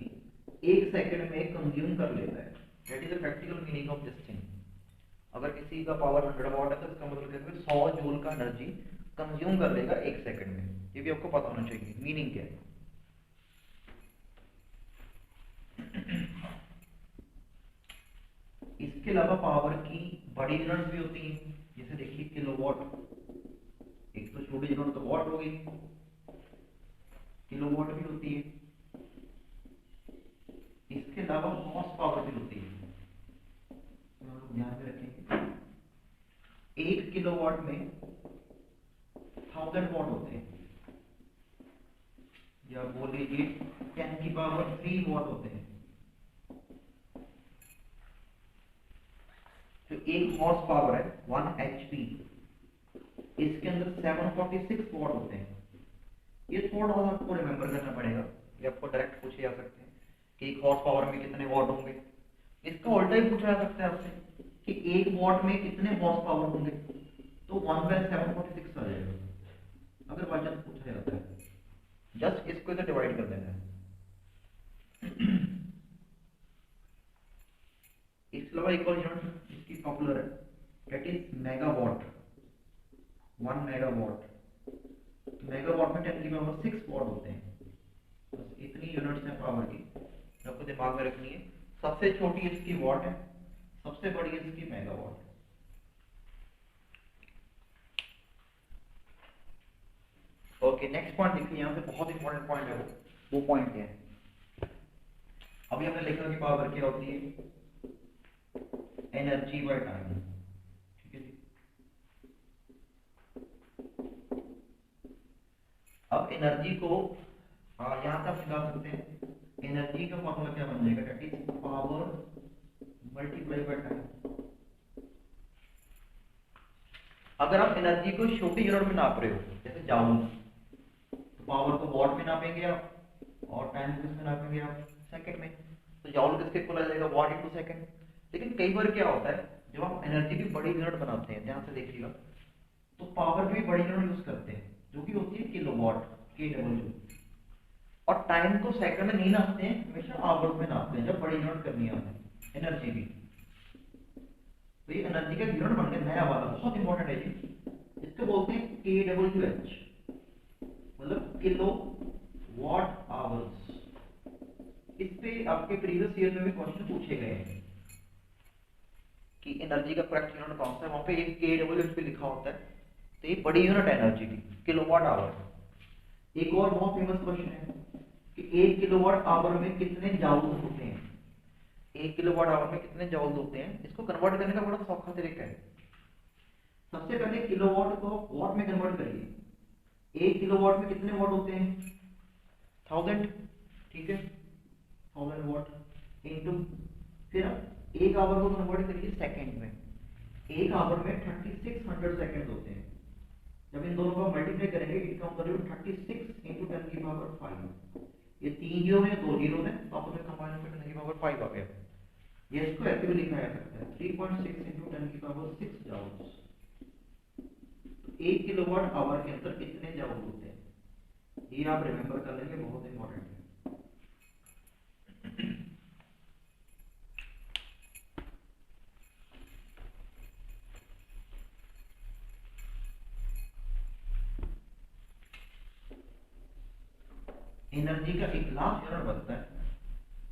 1 सेकंड में कंज्यूम कर लेता है। That is the practical meaning of this thing. अगर किसी का पावर 100 वॉट है तो इसका मतलब क्या है, 100 जूल का एनर्जी कंज्यूम कर लेगा 1 सेकंड में। ये भी आपको पता होना चाहिए मीनिंग क्या है। इसके अलावा पावर की बड़ी यूनिट्स भी होती हैं, जैसे देखिए किलोवाट, एक तो छोटी यूनिट तो वॉट हो गई, किलोवाट भी होती है। इसके अलावा हॉर्स पावर भी होती है, तो हम लोग ध्यान में रखेंगे। 1 किलोवाट में 1000 वॉट होते हैं, या बोल लीजिए 10⁻³ वॉट होते हैं। जो एक हॉर्स पावर है 1 HP, इसके अंदर 746 वॉट होते हैं। ये थोड़ा सा आपको रिमेम्बर करना पड़ेगा, ये आपको डायरेक्ट पूछे जा सकते हैं कि एक हॉर्स पावर में कितने वॉट होंगे। इसका उल्टा ही पूछा जा सकता है आपसे कि एक वॉट में कितने हॉर्स पावर होंगे, तो 1/746 आ जाएगा अगर बाई चांस पूछा जाता है। जस्ट इसको इधर डिवाइड कर देना है। इसके अलावा एक और यूनिट इसकी पॉपुलर है, that is megawatt. 1 megawatt, megawatt में 10⁻6 वॉट होते हैं। बस इतनी यूनिट्स हैं पावर की, आपको दिमाग में रखनी है। सबसे छोटी इसकी वॉट है, सबसे बड़ी इसकी मेगावाट। ओके, नेक्स्ट पॉइंट देखिए, यहाँ से बहुत इंपॉर्टेंट पॉइंट है वो पॉइंट है। अभी हमने लिखा कि पावर क्या होती है, एनर्जी बाय टाइम। ठीक है जी। अब एनर्जी को यहाँ से आप निकाल सकते हैं, एनर्जी का फॉर्मूला क्या बन जाएगा, that is power multiply by time. अगर आप एनर्जी को छोटी यूनिट में नाप रहे हो, जैसे जाउल, तो पावर को वॉट में नापेंगे आप, और टाइम को किसमें नापेंगे आप, सेकंड में। तो जाउल किसके इक्वल आ जाएगा, वॉट इनटू सेकंड। लेकिन कई बार क्या होता है, जब आप एनर्जी की बड़ी यूनिट बनाते हैं, ध्यान से देखिएगा, तो पावर की भी बड़ी यूनिट यूज करते हैं, जो कि होती है किलोवाट, kW। और टाइम को सेकंड में नहीं नापते हैं, हमेशा आवर्स में नापते हैं जब बड़ी यूनिट करनी है एनर्जी की। तो ये एनर्जी का यूनिट बन गया नया वाला, बहुत इंपॉर्टेंट है ये। इसको बोलते हैं kWh, मतलब किलो वॉट आवर्स। इस पे आपके प्रीवियस ईयर में भी क्वेश्चन पूछे गए हैं कि एनर्जी का करेक्ट यूनिट कौन सा है, वहां पे एक kWh पे लिखा होता है। तो ये बड़ी यूनिट है एनर्जी की, किलोवाट आवर। एक और बहुत फेमस क्वेश्चन है कि 1 किलोवाट आवर में कितने जाउल होते हैं। 1 किलोवाट आवर में कितने जाउल होते हैं, इसको कन्वर्ट करने का बड़ा सौखा तरीका है। सबसे पहले किलोवाट को वॉट में कन्वर्ट करिए। 1 किलोवाट में कितने वॉट होते हैं, 1000, ठीक है, 1000 वॉट इनटू, फिर 1 आवर को कन्वर्ट करिए सेकंड में। 1 आवर में 3600 सेकंड होते हैं। जब इन दोनों को मल्टीप्लाई करेंगे, इट कम्स टू 36 × 10⁵। ये 3 जीरो है, 2 जीरो है, तो आपस में कंबाइन करके 10⁵ आ गया। ये इसको ऐसे भी लिखा जा सकता है 3.6 × 10⁶ जाउल्स। तो 1 किलोवाट आवर के अंदर कितने जाउल होते हैं, ये आप रिमेंबर कर लेंगे, बहुत इंपॉर्टेंट है। एनर्जी का एक लास्ट यूनिट बनता है,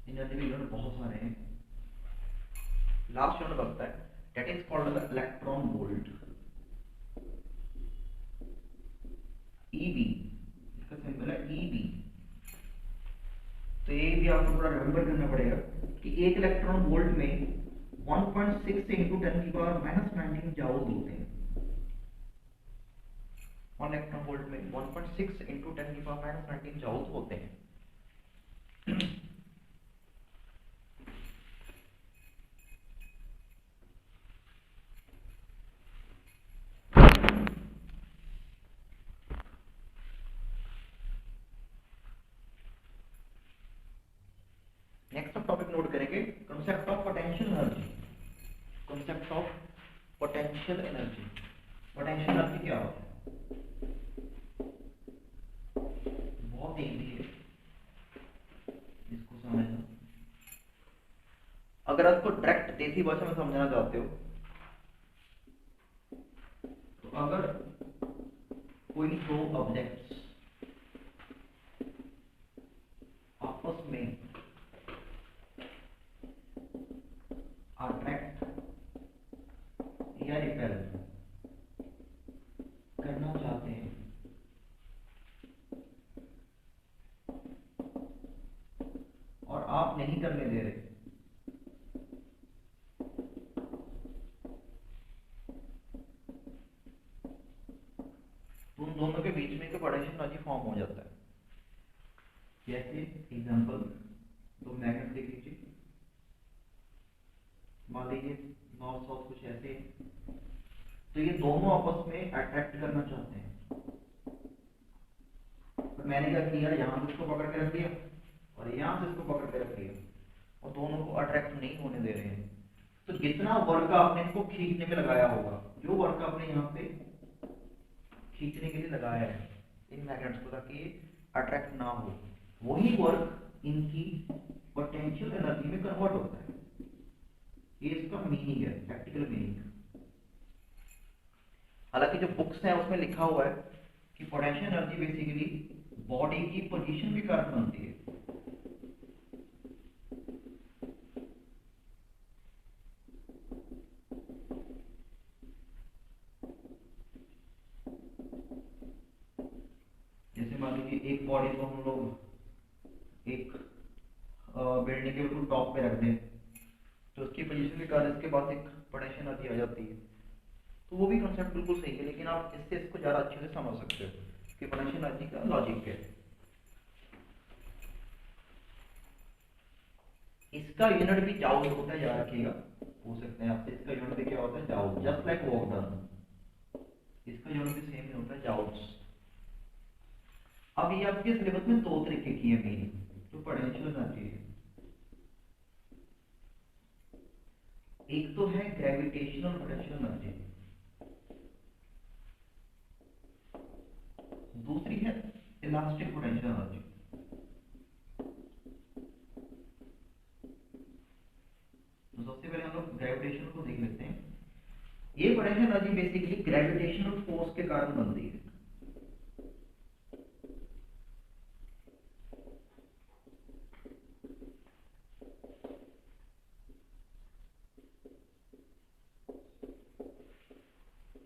एनर्जी के यूनिट बहुत सारे हैं, लास्ट यूनिट बनता है, that is called the electron volt, EV। इसका सिंबल है EV। तो ये भी आपको थोड़ा रिमेंबर करना पड़ेगा कि 1 इलेक्ट्रॉन वोल्ट में 1.6 × 10⁻⁻19 जाउल होते हैं। 1 इलेक्ट्रॉन वोल्ट में 1.6 × 10⁻⁻19 जाउल होते हैं। नेक्स्ट टॉपिक नोट करेंगे, concept of potential energy. Concept of potential energy. Potential energy क्या होता है, बहुत इजी है इसको समझना। अगर आपको डायरेक्ट देसी भाषा में समझना चाहते हो, तो अगर कोई दो ऑब्जेक्ट्स आपस में अट्रैक्ट या रिपेल करना चाहते हैं, और आप नहीं करने दे रहे, तो उन दोनों के बीच में एक पोटेंशियल एनर्जी फॉर्म हो जाता है। जैसे एग्जांपल तो मैग्नेट देख लीजिए, मान लीजिए नॉर्थ साउथ कुछ ऐसे है, तो ये दोनों आपस में अट्रैक्ट करना चाहते हैं। तो मैंने क्या किया, यहाँ से इसको पकड़ के रख दिया और यहाँ से इसको पकड़ के रख दिया और दोनों को अट्रैक्ट नहीं होने दे रहे हैं। तो जितना वर्क आपने इसको खींचने में लगाया होगा, जो वर्क आपने यहाँ पे खींचने के लिए लगाया है इन मैग्नेट्स को ताकि अट्रैक्ट ना हो, वही वर्क इनकी पोटेंशियल एनर्जी में कन्वर्ट होता है। ये इसका मीनिंग है, प्रैक्टिकल मीनिंग। हालांकि जो बुक्स हैं उसमें लिखा हुआ है कि पोटेंशियल एनर्जी बेसिकली बॉडी की पोजीशन के कारण बनती है। जैसे मान लीजिए एक बॉडी को हम लोग एक बिल्डिंग के बिल्कुल टॉप पे रख दें, तो उसकी पोजीशन के कारण इसके पास एक पोटेंशियल एनर्जी आ जाती है। तो वो भी कंसेप्ट बिल्कुल सही है, लेकिन आप इससे इसको ज़्यादा अच्छे से समझ सकते हो कि पोटेंशियल एनर्जी का लॉजिक क्या है। इसका यूनिट भी जाउल होता है, याद रखिएगा, पूछ सकते हैं आपसे इसका यूनिट भी क्या होता है, joule, just like work done. इसका यूनिट भी सेम ही होता है, जाउल्स। अब ये आपके सिलेबस में दो तरीके की है मेन, जो पोटेंशियल एनर्जी है। एक तो है ग्रेविटेशनल पोटेंशियल एनर्जी, दूसरी है इलास्टिक पोटेंशियल एनर्जी। तो सबसे पहले हम लोग ग्रेविटेशन को देख लेते हैं। ये potential energy basically gravitational force के कारण बनती है।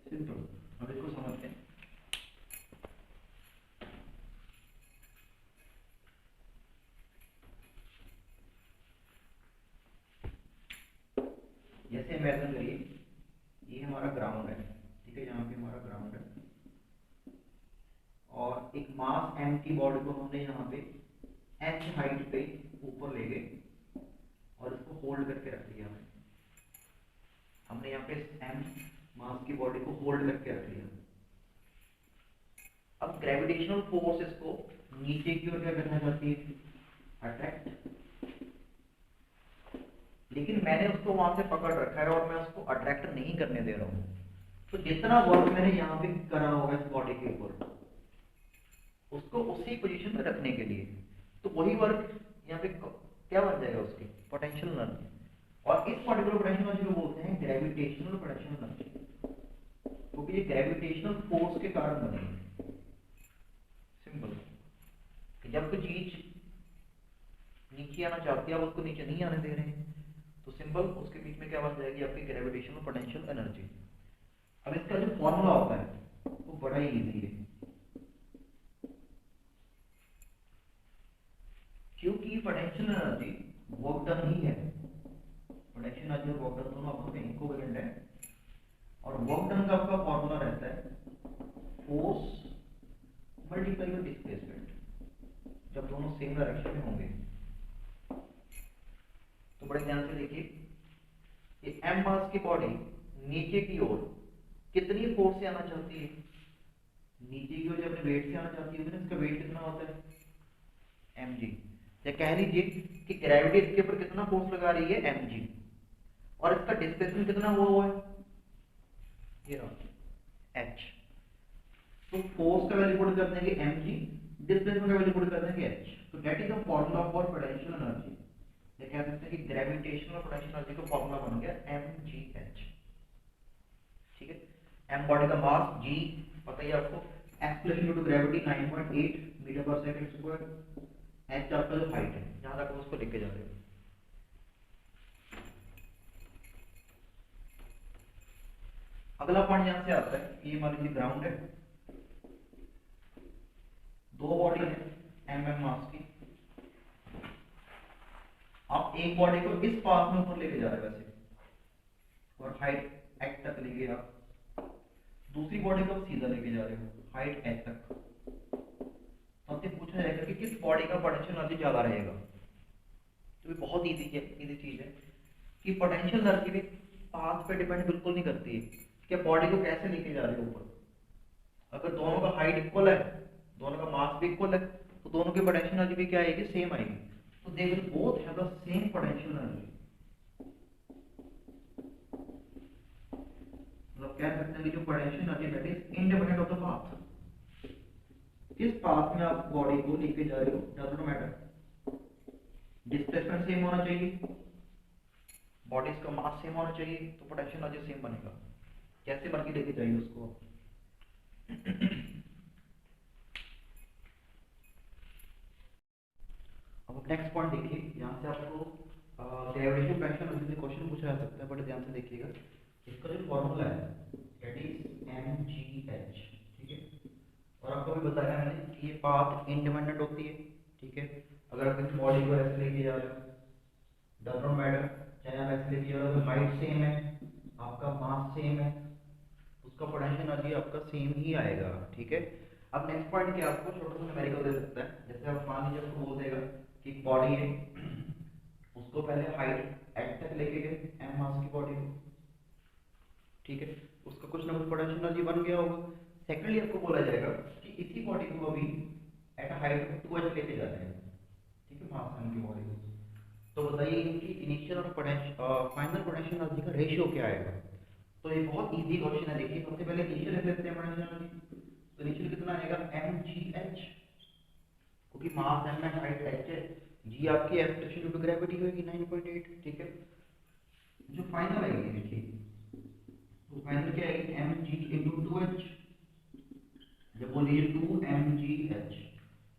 सिंपल, अब इसको समझते हैं। जैसे इमेजिन करिए ये हमारा ग्राउंड है, ठीक है, यहाँ पे हमारा ग्राउंड है और एक मास m की बॉडी को हमने यहाँ पे h हाइट पे ऊपर ले गए और इसको होल्ड करके रख दिया। हमने यहाँ पे m मास की बॉडी को होल्ड करके रख लिया। अब ग्रेविटेशनल फोर्स इसको नीचे की ओर क्या करना चाहती है, अट्रैक्ट, लेकिन मैंने उसको वहां से पकड़ रखा है और मैं उसको अट्रैक्ट नहीं करने दे रहा हूँ। तो जितना वर्क मैंने यहाँ पे करा होगा इस बॉडी के ऊपर, उसको उसी पोजीशन में रखने के लिए, तो वही वर्क यहाँ पे क्या बन जाएगा, उसकी पोटेंशियल एनर्जी। और इस पर्टिकुलर पोटेंशियल एनर्जी को बोलते हैं ग्रेविटेशनल पोटेंशियल एनर्जी, क्योंकि ये ग्रेविटेशनल फोर्स के कारण बनी है। सिंपल, जब कोई चीज नीचे आना चाहती है, आप उसको नीचे नहीं आने दे रहे हैं, तो सिंपल उसके बीच में क्या बन जाएगी, आपकी ग्रेविटेशनल पोटेंशियल एनर्जी। अब इसका जो फॉर्मूला होता है वो बड़ा ही इजी है, क्योंकि पोटेंशियल एनर्जी वर्क डन ही है। पोटेंशियल एनर्जी और वर्क डन दोनों आपस में इक्विवेलेंट है, और वर्क डन का आपका फॉर्मूला रहता है फोर्स मल्टीप्लाई बाय डिस्प्लेसमेंट, जब दोनों सेम डायरेक्शन में होंगे। तो बड़े ध्यान से देखिए, ये m मास की बॉडी नीचे की ओर कितनी फोर्स से आना चाहती है, नीचे की ओर जब अपने वेट से आना चाहती है, तो इसका वेट कितना होता है, mg। या कह लीजिए कि ग्रेविटी इसके ऊपर कितना फोर्स लगा रही है, mg, और इसका डिस्प्लेसमेंट कितना हुआ है, ये h। तो फोर्स का वैल्यू पुट कर देंगे mg, डिस्प्लेसमेंट का वैल्यू पुट कर देंगे h। तो that is the formula for potential energy. ये कह सकते हैं कि ग्रेविटेशनल पोटेंशियल एनर्जी का फॉर्मूला बन गया mgh, ठीक है। m बॉडी का मास, g पता ही आपको, acceleration due to gravity 9.8 metre पर सेकंड स्क्वायर, h आपका जो हाइट है, यहां तक उसको लेके जा रहे हो। अगला पॉइंट यहां से आता है, ये मान लीजिए ग्राउंड है, दो बॉडी है mm मास की, आप एक बॉडी को इस पाथ में ऊपर लेके जा रहे हैं वैसे, और हाइट h तक लेके आप दूसरी बॉडी को सीधा लेके जा रहे हो हाइट h तक। तो हमसे पूछा जाएगा कि किस बॉडी का पोटेंशियल एनर्जी ज़्यादा रहेगा। तो ये बहुत इजी चीज़ है कि पोटेंशियल एनर्जी भी पाथ पे डिपेंड बिल्कुल नहीं करती है कि बॉडी को कैसे लेके जा रहे हो ऊपर। अगर दोनों का हाइट इक्वल है, दोनों का मास भी इक्वल है, तो दोनों की पोटेंशियल एनर्जी भी क्या आएगी, सेम आएगी। तो they will both have the same potential energy. मतलब कह सकते हैं कि जो potential energy that is independent of the path. किस पाथ में आप बॉडी को लेके जा रहे हो does not matter. Displacement same होना चाहिए, बॉडीज का मास सेम होना चाहिए, तो पोटेंशियल एनर्जी सेम बनेगा। कैसे बन के लेके जाइए उसको। अब नेक्स्ट पॉइंट देखिए, यहाँ से आपको ग्रेविटेशन पोटेंशियल एनर्जी से क्वेश्चन पूछा जा सकता है, बट ध्यान से देखिएगा। इसका जो फॉर्मूला है दैट इज mgh, ठीक है। और आपको भी बताया मैंने कि ये पाथ इंडिपेंडेंट होती है, ठीक है। अगर आप किसी बॉडी को ऐसे लेके जा रहे हो डज नॉट मैटर, चाहे आप ऐसे लेके जा रहे हो, हाइट सेम है, आपका मास सेम है, उसका पोटेंशियल एनर्जी आपका सेम ही आएगा, ठीक है। अब नेक्स्ट पॉइंट क्या आपको छोटा सा न्यूमेरिकल दे सकता है। जैसे आप मान लीजिए आपको बोल देगा कि बॉडी है, उसको पहले हाइट एच तक लेके गए एम मास की बॉडी को, ठीक है। उसका कुछ ना कुछ पोटेंशियल एनर्जी बन गया होगा। सेकेंडली आपको बोला जाएगा कि इसी बॉडी को अभी एट हाइट 2h लेके जा रहे हैं, ठीक है, मास एम की बॉडी को। तो बताइए इनकी इनिशियल और फाइनल पोटेंशियल एनर्जी का रेशियो क्या आएगा। तो ये बहुत इजी क्वेश्चन है। देखिए सबसे पहले इनिशियल लिख लेते हैं पोटेंशियल एनर्जी। तो इनिशियल कितना आएगा, mgh, क्योंकि मास m है, हाइट h है, g आपकी एक्सलेशन ड्यू टू ग्रेविटी होगी 9.8, ठीक है। जो फाइनल आएगी देखिए, तो फाइनल क्या आएगी, mg into 2h। जब बोलिए 2mgh,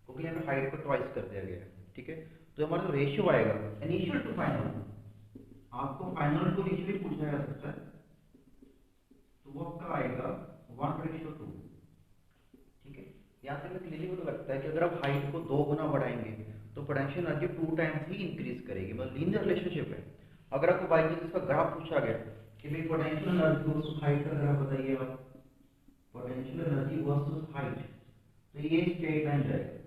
क्योंकि यहाँ पे हाइट को ट्वाइस कर दिया गया है, ठीक है। तो हमारा जो रेशियो आएगा इनिशियल टू फाइनल, आपको फाइनल टू इनिशियल पूछा जा सकता है, तो वो आपका आएगा 1:2, ठीक है। यहाँ से हमें क्लियरली तो लगता है कि अगर आप हाइट को 2 गुना बढ़ाएंगे तो पोटेंशियल एनर्जी 2 टाइम्स ही इंक्रीज करेगी, बस लीनियर रिलेशनशिप है। अगर आपको बाई चांस इसका ग्राफ पूछा गया कि भाई पोटेंशियल एनर्जी वर्सेस हाइट का ग्राफ बताइए आप, पोटेंशियल एनर्जी वर्सेस हाइट, तो ये स्ट्रेट लाइन जाएगा,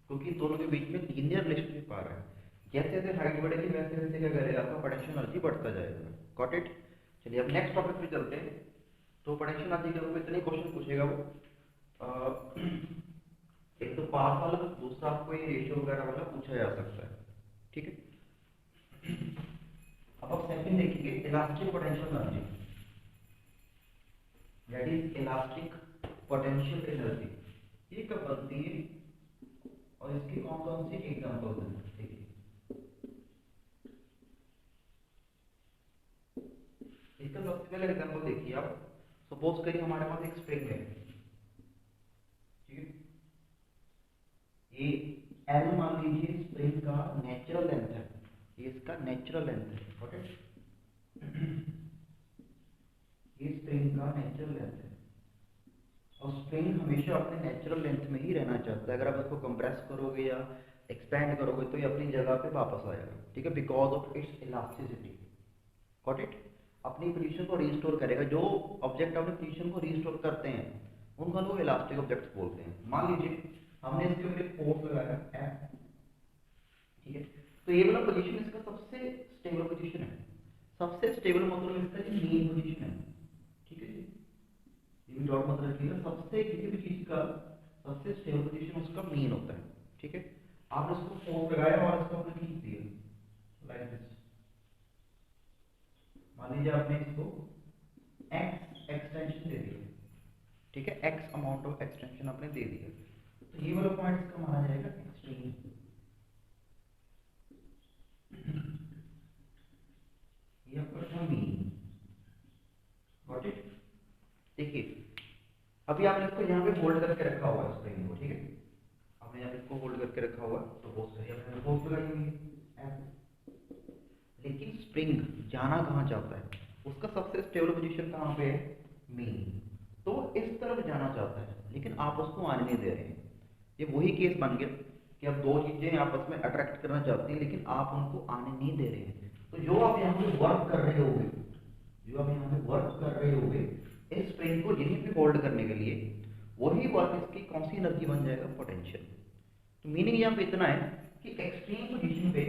क्योंकि दोनों के बीच में लीनियर रिलेशनशिप आ रहा है। जैसे जैसे हाइट बढ़ेगी वैसे वैसे क्या करेगा, आपका पोटेंशियल एनर्जी बढ़ता जाएगा। Got it. चलिए अब नेक्स्ट टॉपिक पे चलते हैं। तो पोटेंशियल एनर्जी के ऊपर इतने क्वेश्चन पूछेगा वो, एक तो पाथ वाला, दूसरा आपको ये रेशियो वगैरह वाला पूछा जा सकता है, ठीक है। अब आप सेकंड देखिए, elastic potential energy, that is elastic potential energy, ये कब बनती है और इसके कौन कौन से एग्जांपल्स हैं। देखिए इसका सबसे पहले एग्जांपल देखिए आप, सपोज करिए हमारे पास एक स्प्रिंग है, ठीक है। ये एल मान लीजिए स्प्रिंग का नेचुरल लेंथ है, ये इसका नेचुरल लेंथ है, ओके। ये स्प्रिंग का नेचुरल लेंथ है, और स्प्रिंग हमेशा अपने नेचुरल लेंथ में ही रहना चाहता है। अगर आप इसको कंप्रेस करोगे या एक्सपेंड करोगे तो ये अपनी जगह पे वापस आएगा, ठीक है, because of its elasticity. Got it. अपनी पोजीशन को रीस्टोर करेगा। जो ऑब्जेक्ट अपनी पोजीशन को रीस्टोर करते हैं उनको लोग इलास्टिक ऑब्जेक्ट्स बोलते हैं। मान लीजिए हमने इसके ऊपर एक फोर्स लगाया F, ठीक है, तो ये वाला पोजीशन इसका सबसे स्टेबल पोजीशन है। सबसे स्टेबल मतलब इसका ये मीन पोजीशन है, ठीक है जी। ये भी डॉट मत रखिएगा, सबसे किसी भी चीज का सबसे स्टेबल पोजीशन उसका मीन होता है, ठीक है। आपने इसको फोर्स लगाया और इसको आपने खींच दिया लाइक दिस। मान लीजिए आपने इसको x एक्सटेंशन दे दिया, ठीक है, x अमाउंट ऑफ एक्सटेंशन आपने दे दिया, तो ये वाला पॉइंट इसका माना जाएगा एक्सट्रीम। ये आपका था मीन। Got it. देखिए अभी आपने इसको यहाँ पे होल्ड करके रखा हुआ है स्प्रिंग को, ठीक है। आपने यहाँ पे इसको होल्ड करके रखा हुआ है, सपोज करिए आपने फोर्स लगाई हुई है, लेकिन स्प्रिंग जाना कहाँ चाहता है, उसका सबसे स्टेबल पोजीशन कहाँ पे है, मीन। तो इस तरफ जाना चाहता है, लेकिन आप उसको आने नहीं दे रहे हैं। ये वही केस बन गया कि अब दो चीजें आपस में अट्रैक्ट करना चाहती हैं लेकिन आप उनको आने नहीं दे रहे हैं। तो जो आप यहाँ पे वर्क कर रहे होगे, जो आप यहाँ पे वर्क कर रहे होगे इस स्प्रिंग को यहीं पे होल्ड करने के लिए, वही वर्क इसकी कौन सी एनर्जी बन जाएगा, पोटेंशियल। तो मीनिंग यहाँ पे इतना है कि एक्सट्रीम पोजीशन पे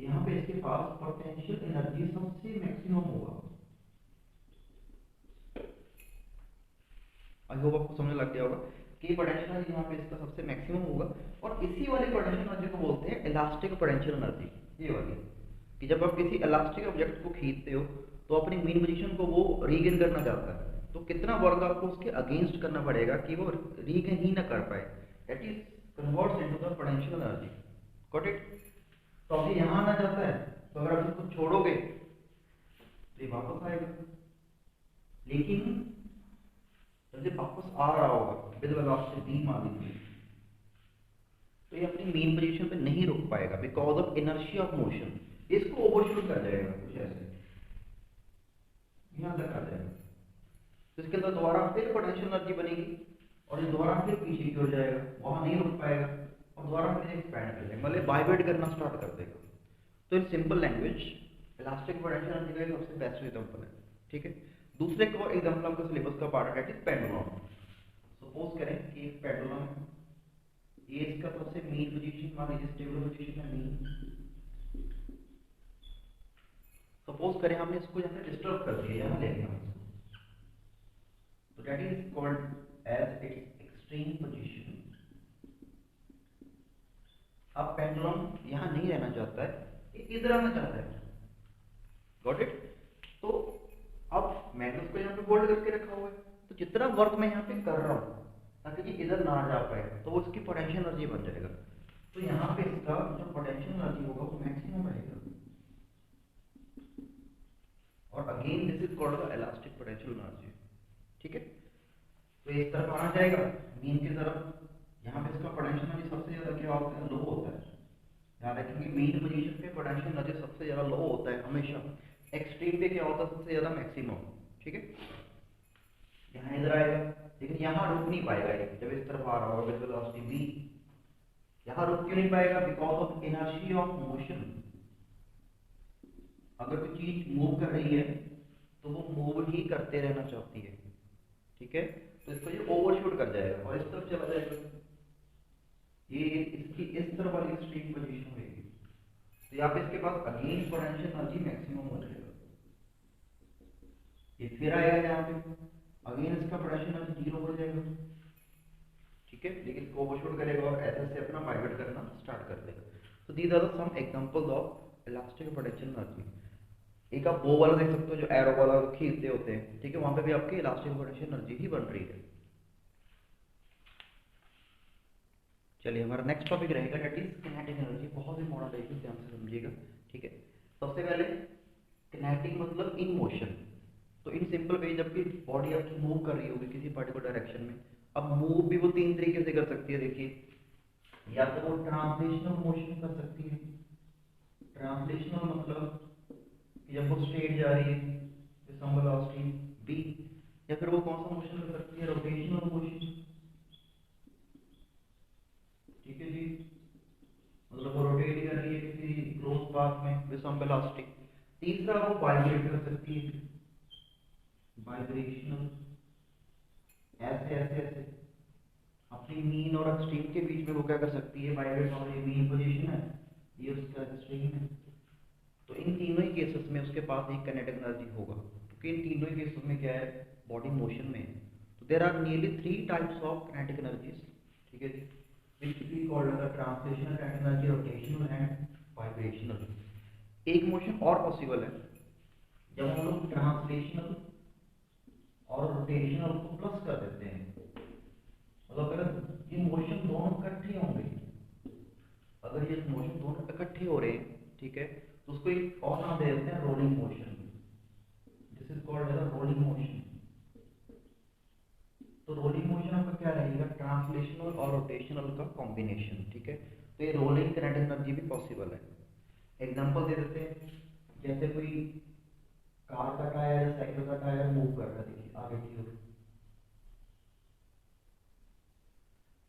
यहाँ पे इसके पास पोटेंशियल एनर्जी सबसे मैक्सिमम होगा। आई होप आपको समझ लग गया होगा कि पोटेंशियल एनर्जी यहाँ पे इसका सबसे मैक्सिमम होगा, और इसी वाले पोटेंशियल एनर्जी को बोलते हैं इलास्टिक पोटेंशियल एनर्जी। ये वाली कि जब आप किसी इलास्टिक ऑब्जेक्ट को खींचते हो तो अपनी मीन पोजीशन को वो रीगेन करना चाहता है, तो कितना वर्क आपको उसके अगेंस्ट करना पड़ेगा कि वो रीगेन ही ना कर पाए, that is converts into the potential energy. Got it? तो अभी यहाँ आना चाहता है, तो अगर आप इसको छोड़ोगे तो ये वापस आएगा, लेकिन जब वापस आ रहा होगा विद वेलोसिटी v मान लीजिए, तो ये अपनी मीन पोजीशन पे नहीं रुक पाएगा because of inertia of motion. इसको ओवरशूट कर जाएगा कुछ ऐसे, यहाँ तक आ जाएगा, तो इसके अंदर दोबारा फिर पोटेंशियल एनर्जी बनेगी और ये दोबारा फिर पीछे की ओर जाएगा, वहां नहीं रुक पाएगा और दोबारा फिर एक्सपैंड कर जाएगा, मतलब वाइब्रेट करना स्टार्ट कर देगा। तो in simple language elastic potential energy का सबसे बेस्ट एग्जांपल है। ठीक है, दूसरे एक और एग्जांपल आपका सिलेबस का पार्ट है, दैट इज पेंडुलम। सपोज करें कि एक पेंडुलम है, ये इसका सबसे मीन पोजीशन मान लीजिए स्टेबल पोजीशन है मीन। सपोज करें हमने इसको यहाँ से डिस्टर्ब कर दिया, यहाँ ले गया इसको, तो that is called as its extreme position. अब पेंडुलम यहाँ नहीं रहना चाहता है, इधर आना चाहता है। Got it? तो अब मैंने उसको यहाँ पे होल्ड करके रखा हुआ है, तो जितना वर्क मैं यहाँ पे कर रहा हूँ ताकि ये इधर ना जा पाए, तो वो इसकी पोटेंशियल एनर्जी बन जाएगा। तो यहाँ पे इसका जो पोटेंशियल एनर्जी होगा वो मैक्सिमम रहेगा, और again this is called the elastic potential energy. ठीक है, तो इस तरफ आना जाएगा मीन की तरफ, यहाँ पे इसका पोटेंशियल एनर्जी सबसे ज्यादा क्या होता है, लो होता है। याद रखेंगे मीन पोजीशन पे पोटेंशियल एनर्जी सबसे ज्यादा लो होता है हमेशा, एक्सट्रीम पे क्या होता है सबसे ज्यादा मैक्सिमम। ठीक है, यहाँ इधर आएगा, लेकिन यहाँ रुक नहीं पाएगा ये, जब इस तरफ आ रहा होगा विद वेलोसिटी v, यहाँ रुक क्यों नहीं पाएगा, because of inertia of motion. अगर कोई चीज मूव कर रही है तो वो मूव ही करते रहना चाहती है। ठीक है, तो इसको ये ओवरशूट कर जाएगा और इस तरफ चला जाएगा, ये इसकी इस तरफ वाली एक्सट्रीम पोजीशन होगी, तो यहाँ पे इसके पास अगेन पोटेंशियल एनर्जी मैक्सिमम हो जाएगा। ये फिर आएगा यहाँ पे, अगेन इसका पोटेंशियल एनर्जी जीरो हो जाएगा। ठीक है, लेकिन इसको ओवरशूट करेगा और ऐसे से अपना वाइब्रेट करना स्टार्ट कर देगा। तो these are some examples of elastic potential energy. एक आप वो वाला देख सकते हो जो एरो वाला खींचते होते हैं, ठीक है, वहां पे भी आपकी इलास्टिक पोटेंशियल एनर्जी ही बन रही है। चलिए हमारा नेक्स्ट टॉपिक रहेगा दैट इज किनेटिक एनर्जी। बहुत इंपॉर्टेंट है, ध्यान से समझिएगा। ठीक है, सबसे पहले किनेटिक मतलब इन मोशन। तो इन सिंपल वे जब भी बॉडी आपकी मूव कर रही होगी किसी पर्टिकुलर डायरेक्शन में, अब मूव भी वो तीन तरीके से कर सकती है। देखिए, या तो वो ट्रांसलेशनल मोशन कर सकती है। ट्रांसलेशनल मतलब जब वो स्ट्रेट जा रही है सम वेलोसिटी v, या फिर वो कौन सा मोशन कर सकती है, रोटेशनल मोशन। ठीक है जी, मतलब वो रोटेट कर रही है किसी क्लोज पाथ में विद सम वेलोसिटी। तीसरा वो वाइब्रेट कर सकती है, वाइब्रेशनल, ऐसे ऐसे ऐसे अपनी मीन और एक्सट्रीम के बीच में वो क्या कर सकती है, वाइब्रेट। और ये मीन पोजीशन है, ये उसका एक्सट्रीम है। तो इन तीनों ही केसेस में उसके पास एक किनेटिक एनर्जी होगा, क्योंकि इन तीनों ही केसेस में क्या है, बॉडी मोशन में है। तो there are nearly 3 types of kinetic energies. ठीक है जी, which we call the translational kinetic energy, rotational and vibrational। एक मोशन और पॉसिबल है जब हम लोग ट्रांसलेशनल और रोटेशनल को प्लस कर देते हैं, मतलब अगर ये मोशन दोनों इकट्ठे होंगे, अगर ये मोशन दोनों इकट्ठे हो रहे हैं, ठीक है, तो उसको एक और नाम दे देते हैं rolling motion. This is called as rolling motion. तो रोलिंग मोशन आपका क्या रहेगा, ट्रांसलेशनल और रोटेशनल का कॉम्बिनेशन। ठीक है, तो ये रोलिंग किनेटिक एनर्जी भी पॉसिबल है। एग्जांपल दे देते हैं, जैसे कोई कार का टायर या साइकिल का टायर मूव कर रहा है, देखिए आगे की ओर,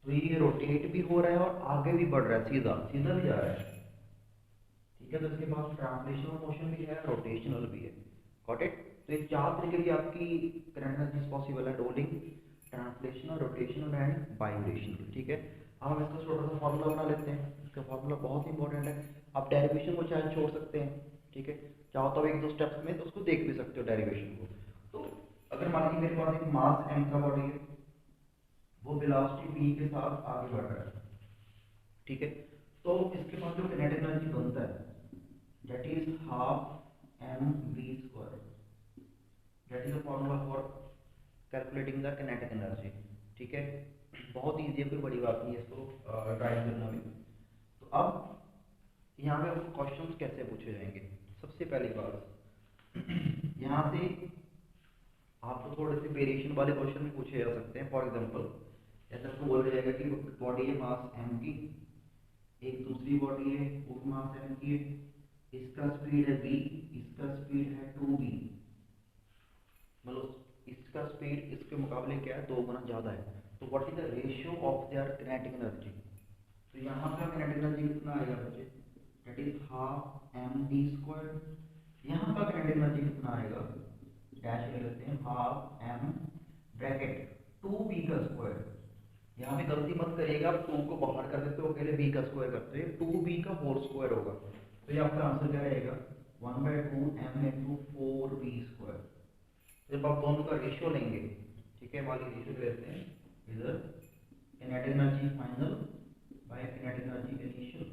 तो ये रोटेट भी हो रहा है और आगे भी बढ़ रहा है, सीधा सीधा भी जा रहा है। ठीक है, तो इसके पास ट्रांसलेशनल मोशन भी है, रोटेशनल भी है। Got it? तो ये 4 तरीके की आपकी किनेटिक एनर्जी पॉसिबल है, rolling, translational, rotational and vibrational. ठीक है, अब हम इसका छोटा सा फॉर्मूला बना लेते हैं। इसका फॉर्मूला बहुत ही इंपॉर्टेंट है। आप डेरिवेशन को चाहे छोड़ सकते हैं, ठीक है, चाहो तो एक दो स्टेप्स में तो उसको देख भी सकते हो डेरिवेशन को। तो अगर मान लीजिए मेरे पास एक मास m का बॉडी है, वो वेलोसिटी v के साथ आगे बढ़ रहा है, ठीक है, तो इसके पास जो किनेटिक एनर्जी बनता है that is half M V square. That is the formula for calculating the kinetic energy, ठीक है। बहुत ईजी है, कोई बड़ी बात नहीं है इसको ड्राइव करना भी। तो अब यहाँ पे आपको क्वेश्चंस कैसे पूछे जाएंगे। सबसे पहली बात यहाँ से आपको थोड़े से वेरिएशन वाले क्वेश्चन भी पूछे जा सकते हैं। फॉर एग्जांपल ऐसा आपको बोला जाएगा कि बॉडी है मास m की, एक दूसरी बॉडी है वो भी मास m की है, इसका स्पीड है v, इसका स्पीड है 2v, मतलब इसका स्पीड इसके मुकाबले क्या है, 2 गुना ज़्यादा है। तो what is the ratio of their kinetic energy. तो यहाँ का किनेटिक एनर्जी कितना आएगा बच्चे, that is half M V square. यहाँ का किनेटिक एनर्जी कितना आएगा, डैश ले लेते हैं, हाफ एम ब्रैकेट 2v का स्क्वायर। यहाँ पे गलती मत करिएगा, आप 2 को बाहर कर देते हो, पहले v का स्क्वायर करते हैं, 2v का होल स्क्वायर होगा। तो ये आपका आंसर क्या रहेगा, 1/2 m इंटू 4v स्क्वायर। जब आप दोनों का रेशियो लेंगे, ठीक है, वाली रेशियो लेते हैं इधर kinetic energy final bye kinetic energy initial,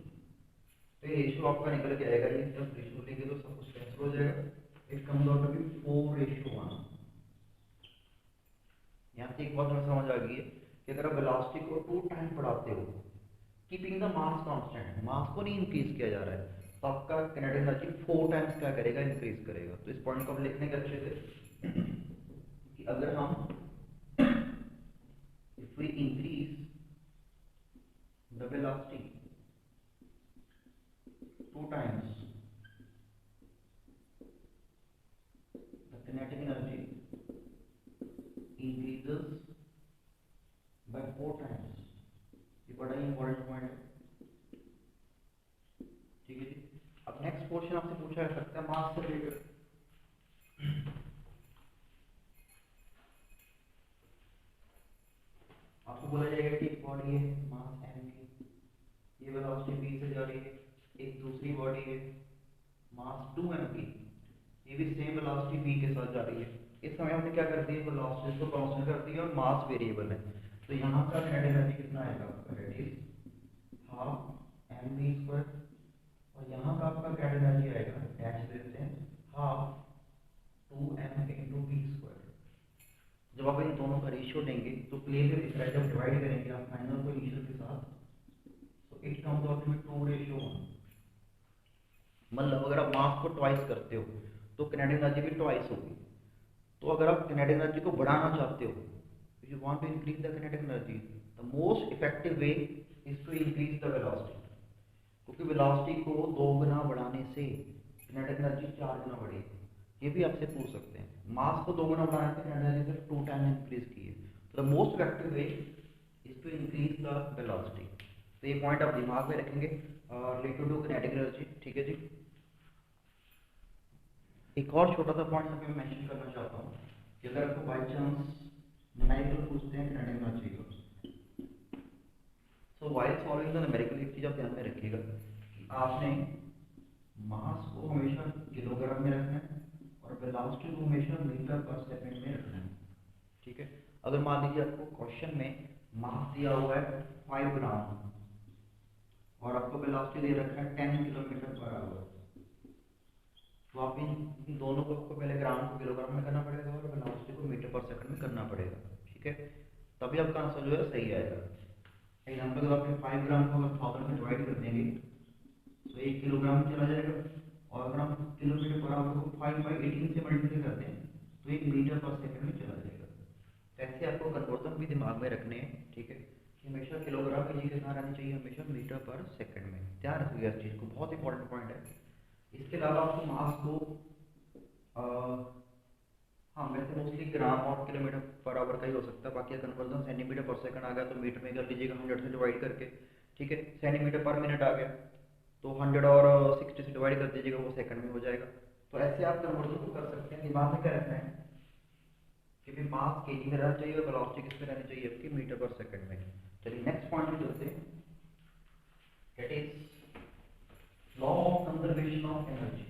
तो ये रेशियो आपका निकल के आएगा। ये जब रेशियो लेंगे तो सब कुछ कैंसिल हो जाएगा। It comes out to be 4:1। यहाँ से एक बात हमें समझ आ गई है कि अगर आप वेलोसिटी को 2 टाइम बढ़ाते हो, कीपिंग द मास कांस्टेंट, मास को नहीं इंक्रीज किया जा रहा है, तो आपका किनेटिक एनर्जी 4 टाइम्स क्या करेगा, इंक्रीज करेगा। तो इस पॉइंट को हम लिखने के अच्छे से कि अगर हम if we increase the velocity 2 times, the kinetic energy increases by 4 times। ये बड़ा ही इंपॉर्टेंट पॉइंट है, ठीक है जी। अब नेक्स्ट क्वेश्चन आपसे पूछा जा सकता है मास से रिलेटेड। आपको बोला जाएगा कि एक बॉडी है मास m की, ये वेलोसिटी v से जा रही है, एक दूसरी बॉडी है मास 2m की, ये भी सेम वेलोसिटी v के साथ जा रही है। इस समय हमने क्या कर दिया, वेलोसिटी को कांस्टेंट कर दिया और मास वेरिएबल है। तो यहाँ का किनेटिक एनर्जी कितना आएगा आपका, that is half M V square, और यहाँ का आपका किनेटिक एनर्जी आएगा, डैश देते हैं, half 2m into we square. जब आप इन दोनों का रेशियो लेंगे तो क्लियरली दिख रहा है, जब डिवाइड करेंगे आप फाइनल को इनिशियल के साथ, तो इट कम्स आउट टू 2:1। मतलब अगर आप मास को ट्वाइस करते हो तो किनेटिक एनर्जी भी ट्वाइस होगी। तो अगर आप किनेटिक एनर्जी को बढ़ाना चाहते हो, you want to increase the kinetic energy, the most effective way is to increase the velocity, क्योंकि वेलोसिटी को 2 गुना बढ़ाने से किनेटिक एनर्जी 4 गुना बढ़ेगी। ये भी आपसे पूछ सकते हैं, मास को 2 गुना बढ़ाने से किनेटिक एनर्जी सिर्फ 2 टाइम इंक्रीज की है। तो the most effective way is to increase the velocity. तो ये पॉइंट आप दिमाग में रखेंगे रिलेटेड टू किनेटिक एनर्जी, ठीक है जी। एक और छोटा सा पॉइंट मैं मेंशन करना चाहता हूँ कि अगर आपको बाय चांस न्यूमेरिकल पूछते हैं किनेटिक एनर्जी को, सो व्हाइल सॉल्विंग द न्यूमेरिकल एक चीज आप ध्यान में रखिएगा कि आपने मास को हमेशा किलोग्राम में रखना है और वेलोसिटी को हमेशा मीटर पर सेकंड में रखना है, ठीक है। अगर मान लीजिए आपको क्वेश्चन में मास दिया हुआ है 5 ग्राम और आपको वेलोसिटी दे रखा है 10 किलोमीटर पर आवर, तो आप इन दोनों को आपको पहले ग्राम को किलोग्राम में करना पड़ेगा और वेलोसिटी को मीटर पर सेकंड में करना पड़ेगा, ठीक है, तभी आपका आंसर जो है सही आएगा। एग्जाम्पल अगर आपने 5 ग्राम को अगर 1000 में डिवाइड कर देंगे तो 1 किलोग्राम चला जाएगा, और अगर हम किलोमीटर पर आवर को 5/18 से मल्टीप्लाई करते हैं तो 1 मीटर पर सेकंड में चला जाएगा। ऐसे आपको कन्वर्जन भी दिमाग में रखने हैं, ठीक है, हमेशा किलोग्राम की जगह कहाँ रहनी चाहिए, हमेशा मीटर पर सेकंड में। ध्यान रखिएगा इस चीज़ को, बहुत इंपॉर्टेंट पॉइंट है। इसके अलावा आपको मास को हाँ वैसे मोस्टली ग्राम और किलोमीटर पर आवर का ही हो सकता है, बाकी कन्वर्जन सेंटीमीटर पर सेकंड आ गया तो मीटर में कर लीजिएगा 100 से डिवाइड करके, ठीक है। सेंटीमीटर पर मिनट आ गया तो 100 और 60 से डिवाइड कर दीजिएगा, वो सेकंड में हो जाएगा। तो ऐसे आप कन्वर्जन को कर सकते हैं। दिमाग में क्या रखना है कि भी मास केजी में रहना चाहिए और वेलोसिटी किस में रहनी चाहिए आपकी, मीटर पर सेकंड में। चलिए नेक्स्ट पॉइंट में चलते हैं, that is law of conservation of energy,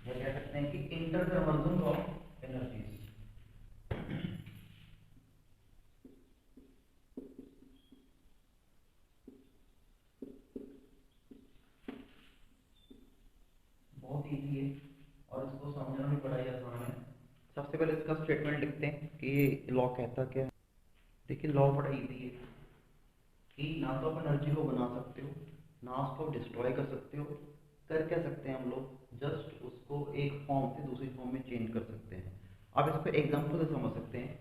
या कह सकते हैं कि इंटर कन्वर्जन ऑफ एनर्जी। बहुत इजी है और इसको समझना भी बड़ा ही आसान है। सबसे पहले इसका स्टेटमेंट लिखते हैं कि लॉ कहता क्या है। देखिए लॉ बड़ा इजी है कि ना तो आप एनर्जी को बना सकते हो, ना उसको डिस्ट्रॉय कर सकते हो। कर क्या सकते हैं हम लोग, जस्ट उसको एक फॉर्म से दूसरी फॉर्म में चेंज कर सकते हैं। आप इसको एग्जांपल से समझ सकते हैं।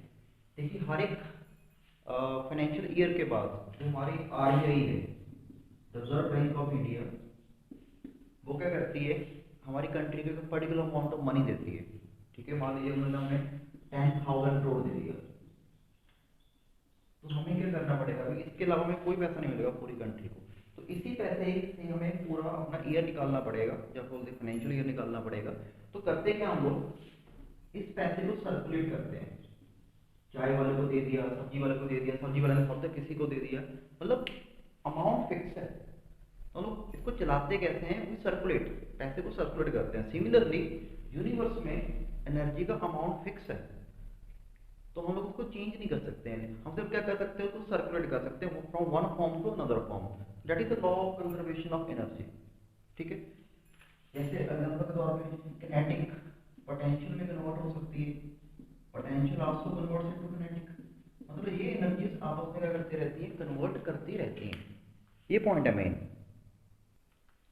देखिए हर एक फाइनेंशियल ईयर के बाद जो हमारी RBI है, रिजर्व बैंक ऑफ इंडिया, वो क्या करती है, हमारी कंट्री को एक पर्टिकुलर अमाउंट ऑफ मनी देती है। ठीक है, मान लीजिए उन्होंने हमें 10,000 करोड़ दे दिया, तो हमें क्या करना पड़ेगा, अभी इसके अलावा हमें कोई पैसा नहीं मिलेगा पूरी कंट्री को। तो इसी पैसे से हमें पूरा अपना ईयर निकालना पड़ेगा, जब बोलते फाइनेंशियल ईयर निकालना पड़ेगा। तो करते क्या हम लोग, इस पैसे को सर्कुलेट करते हैं। चाय वाले को दे दिया, सब्जी वाले को दे दिया, सब्जी वाले ने फर्दर किसी को दे दिया, मतलब अमाउंट फिक्स है। तो लोग इसको चलाते कैसे हैं, वी सर्कुलेट, पैसे को सर्कुलेट करते हैं। सिमिलरली यूनिवर्स में एनर्जी का अमाउंट फिक्स है, तो हम लोग उसको चेंज नहीं कर सकते हैं। हम सिर्फ क्या कर सकते हैं, उसको सर्कुलेट कर सकते हैं from one form to another form. That is the law of conservation of energy. ठीक है, जैसे एग्जांपल के तौर पे किनेटिक पोटेंशियल में कन्वर्ट हो सकती है, potential also converts into kinetic. मतलब ये एनर्जीज आपस में क्या करती रहती हैं, कन्वर्ट करती रहती हैं। ये पॉइंट है मेन।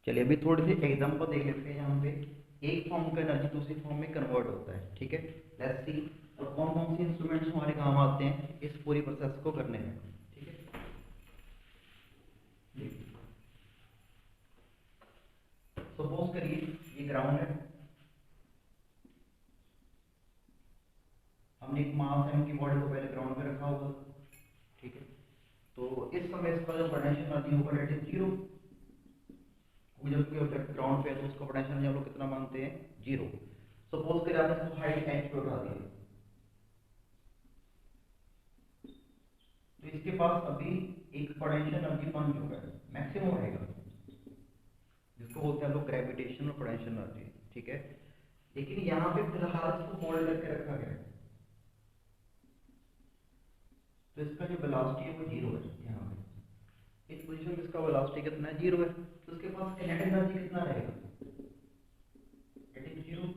चलिए अभी थोड़ी सी एग्जांपल देख लेते हैं। यहाँ पे एक फॉर्म का एनर्जी दूसरी फॉर्म में कन्वर्ट होता है। ठीक है, लेट्स सी और कौन कौन से इंस्ट्रूमेंट्स हमारे काम आते हैं इस पूरी प्रोसेस को करने में। ठीक है, सपोज करिए ये ग्राउंड है, हमने एक मास m की बॉडी को पहले ग्राउंड पे रखा होगा। ठीक है, तो इस समय इसका जो पोटेंशियल एनर्जी होगा दैट इज 0। जब कोई ऑब्जेक्ट ग्राउंड पे है तो उसका पोटेंशियल एनर्जी हम लोग कितना मानते हैं, 0। सपोज करिए आपने इसको हाइट h पे उठा दिया, तो इसके पास अभी एक पोटेंशियल एनर्जी बन चुका है, मैक्सिमम रहेगा, जिसको बोलते हैं हम लोग ग्रेविटेशनल पोटेंशियल एनर्जी। ठीक है, लेकिन यहाँ पे फिलहाल इसको होल्ड करके रखा गया है, तो इसका जो वेलोसिटी है वो 0 है। यहाँ पे इस पोजीशन में इसका वेलोसिटी कितना है, 0 है। तो इसके पास काइनेटिक एनर्जी कितना रहेगा, इट इज 0।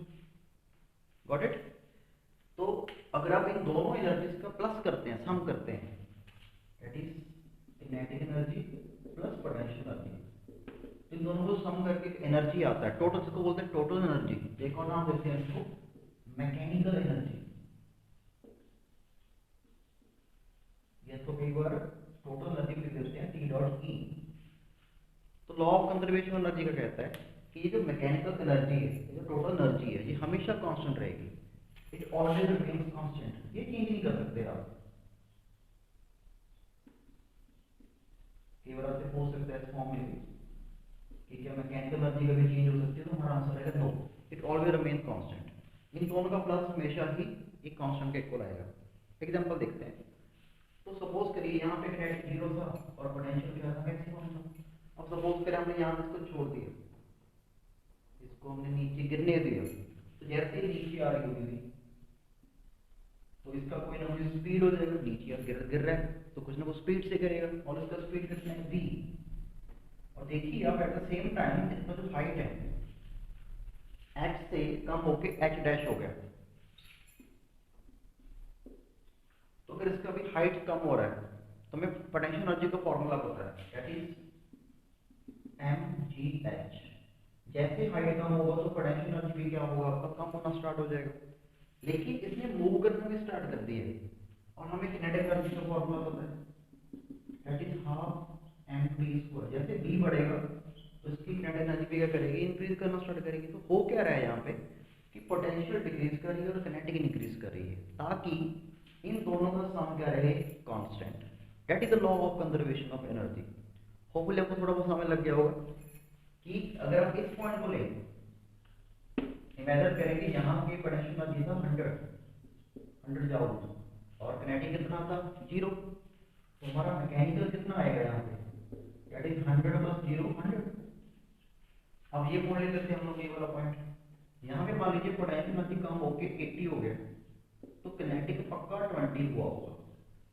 Got it. तो अगर आप इन दोनों एनर्जीज का प्लस करते हैं, सम करते हैं, that is kinetic energy plus potential energy, इन दोनों को सम करके एनर्जी आता है टोटल, जिसको बोलते हैं टोटल एनर्जी। एक और नाम देते हैं इसको मैकेनिकल एनर्जी, या तो कई बार टोटल एनर्जी लिख देते हैं T डॉट E। तो law of conservation of energy का कहता है कि ये जो मैकेनिकल एनर्जी है, ये जो टोटल एनर्जी है, ये हमेशा कांस्टेंट रहेगी, इट ऑलवेज रिमेन्स कांस्टेंट। ये चेंज नहीं कर सकते आप। कई बार आपसे पूछ सकते हैं इस फॉर्म में भी कि क्या मैकेनिकल एनर्जी कभी चेंज हो सकती है, तो हमारा आंसर रहेगा no, it always remains constant. इन दोनों का प्लस हमेशा ही एक कांस्टेंट के इक्वल आएगा। एग्जांपल देखते हैं। तो सपोज करिए यहाँ पे किनेटिक 0 था और पोटेंशियल क्या था, मैक्सिमम था। अब सपोज करें हमने यहाँ इसको छोड़ दिया, इसको हमने नीचे गिरने दिया, तो जैसे ही नीचे आ रही होगी तो इसका कोई ना कोई स्पीड हो जाएगा, नीचे गिर रहा है तो कुछ ना कुछ स्पीड से करेगा, और इसका स्पीड कितना है, v। और देखिए आप एट द सेम टाइम इसका जो हाइट है h से कम होके h डैश हो गया। तो अगर इसका भी हाइट कम हो रहा है तो हमें पोटेंशियल एनर्जी का फॉर्मूला पता है, दैट इज mgh। जैसे हाइट कम होगा तो पोटेंशियल एनर्जी भी क्या होगा, आपका कम होना स्टार्ट हो जाएगा। लेकिन इसने मूव करना भी स्टार्ट कर दिया है और हमें किनेटिक एनर्जी का फॉर्मूला पता है, दैट इज हाफ mv²। जैसे v बढ़ेगा तो इसकी किनेटिक एनर्जी भी क्या करेगी, इंक्रीज करना स्टार्ट करेगी। तो हो क्या रहा है यहाँ पे कि पोटेंशियल डिक्रीज कर रही है और किनेटिक इंक्रीज कर रही है, ताकि इन दोनों का सम क्या रहे, constant. That is the law of conservation of energy. Hopefully आपको थोड़ा बहुत समझ लग गया होगा कि अगर आप इस पॉइंट को लें, इमेजिन करें कि यहाँ पे पोटेंशियल एनर्जी था 100 जूल और किनेटिक कितना था, 0। तो हमारा मैकेनिकल कितना आएगा यहाँ पे, दैट इज 100 प्लस 0 100। अब ये पॉइंट ले लेते हैं हम लोग, ये वाला पॉइंट। यहाँ पे मान लीजिए पोटेंशियल एनर्जी कम होके 80 हो गया, तो किनेटिक पक्का 20 हुआ होगा,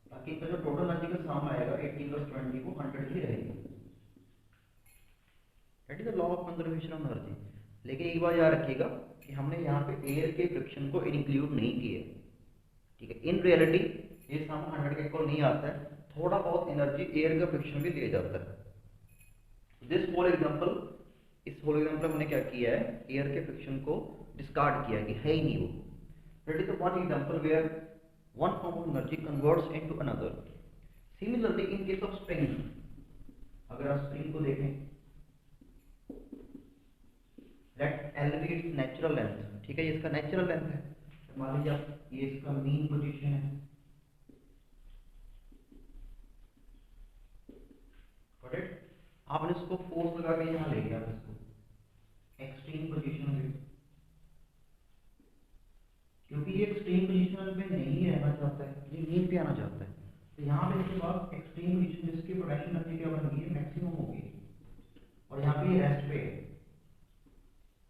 ताकि इनका जो टोटल एनर्जी का सम आएगा 80 प्लस 20 को 100 ही रहेगी। That is the law of conservation of energy. लेकिन एक बार याद रखिएगा कि हमने यहाँ पे एयर के फ्रिक्शन को इंक्लूड नहीं किया, ठीक है। इन रियलिटी ये सम 100 के इक्वल नहीं आता है, थोड़ा बहुत एनर्जी एयर का फ्रिक्शन भी ले जाता है। दिस होल एग्जांपल, इस होल एग्जांपल हमने क्या किया है, एयर के फ्रिक्शन को डिस्कार्ड किया कि है ही नहीं वो। That is the one example where one form of energy converts into another. Similarly in case of spring, अगर आप स्प्रिंग को देखें, let L be its natural length, ठीक है, ये इसका नेचुरल लेंथ है। मान लीजिए आप ये इसका मीन पोजीशन है, आपने इसको फोर्स लगा के यहाँ ले गया, इसको एक्सट्रीम पोजीशन में, क्योंकि ये एक्सट्रीम पोजीशन में नहीं रहना चाहता है, ये मीन पे आना चाहता है। तो यहाँ पे इसके बाद एक्सट्रीम पोजीशन जिसकी पोटेंशियल एनर्जी क्या बन गई है, मैक्सिमम होगी, और यहाँ पे रेस्ट पे है,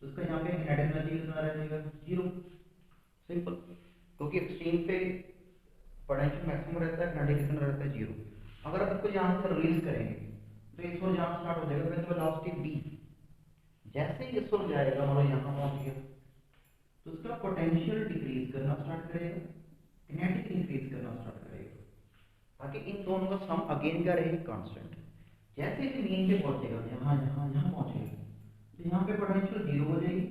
तो इसका यहाँ पे किनेटिक एनर्जी कितना रहेगा, 0। सिंपल, क्योंकि एक्सट्रीम पे पोटेंशियल मैक्सिमम रहता है, किनेटिक कितना रहता है, 0। अगर आप इसको यहाँ से रिलीज करेंगे तो इस ओर जाना स्टार्ट हो जाएगा, फिर वेलोसिटी v, जैसे ही इस ओर जाएगा मतलब यहाँ पहुंच गया, तो इसका पोटेंशियल डिक्रीज करना स्टार्ट करेगा, किनेटिक इंक्रीज करना स्टार्ट करेगा, ताकि इन दोनों का सम अगेन क्या रहेगा, कांस्टेंट। जैसे ही मीन पे पहुंचेगा, यहाँ यहाँ यहाँ पहुंचेगा, तो यहाँ पे पोटेंशियल 0 हो जाएगी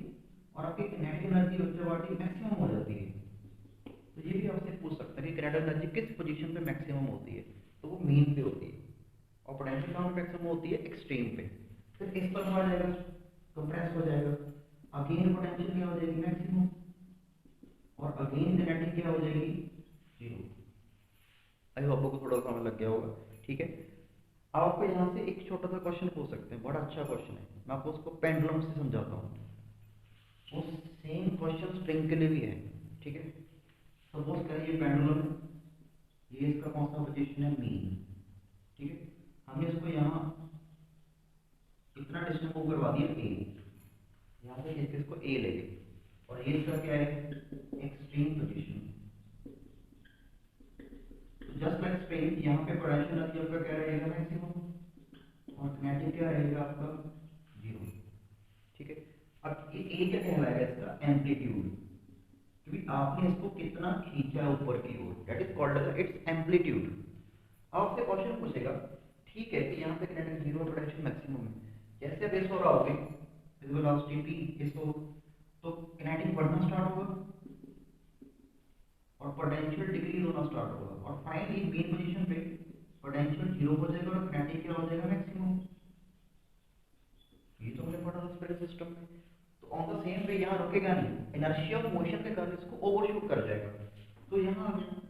और आपकी किनेटिक एनर्जी ऑब्जर्वेटिव मैक्सिमम हो जाती है। तो ये भी आपसे पूछ सकते हैं कि किनेटिक एनर्जी किस पोजीशन पे मैक्सिमम होती है, तो वो मीन पे होती है, और पोटेंशियल कहाँ पे मैक्सिमम होती है, एक्सट्रीम पे। फिर इस पर आ जाएगा, कंप्रेस हो जाएगा, अगेन पोटेंशियल क्या हो जाएगी, मैक्सिमम, और अगेन किनेटिक क्या हो जाएगी, 0। आई होप आपको थोड़ा समझ लग गया होगा, ठीक है। अब आपको यहाँ से एक छोटा सा क्वेश्चन पूछ सकते हैं, बड़ा अच्छा क्वेश्चन है, मैं आपको उसको पेंडुलम से समझाता हूँ। वो सेम क्वेश्चन स्प्रिंग के लिए भी है, ठीक है। सपोज करिए पेंडुलम, ये इसका कौन सा पोजीशन है, मीन, ठीक है। हमने इसको यहाँ इतना डिस्टेंस मूव करवा दिया a, यहाँ से इसको a ले गए, और ये इसका क्या है, एक्सट्रीम पोजीशन। तो जस्ट लाइक स्प्रिंग, यहाँ पे पोटेंशियल एनर्जी आपका क्या रहेगा, मैक्सिमम, और किनेटिक क्या रहेगा आपका, 0, ठीक है। अब ये a क्या कहलाएगा, इसका एम्पलीट्यूड, क्योंकि आपने इसको कितना खींचा ऊपर की ओर, that is called as its amplitude. आपसे क्वेश्चन पूछेगा, ठीक है कि यहाँ पे किनेटिक 0 पोटेंशियल मैक्सिमम है, जैसे आप इस ओर आओगे, इस वेलोसिटी p इस ओर, तो किनेटिक बढ़ना स्टार्ट होगा और पोटेंशियल डिक्रीज होना स्टार्ट होगा, और फाइनली मेन पोजीशन पे पोटेंशियल 0 हो जाएगा और किनेटिक क्या हो जाएगा, मैक्सिमम। ये तो हमने पढ़ा स्प्रिंग सिस्टम में। तो ऑन द सेम वे यहाँ रुकेगा नहीं, इनर्शिया ऑफ मोशन के कारण इसको ओवरशूट कर जाएगा, तो यहाँ आ गया,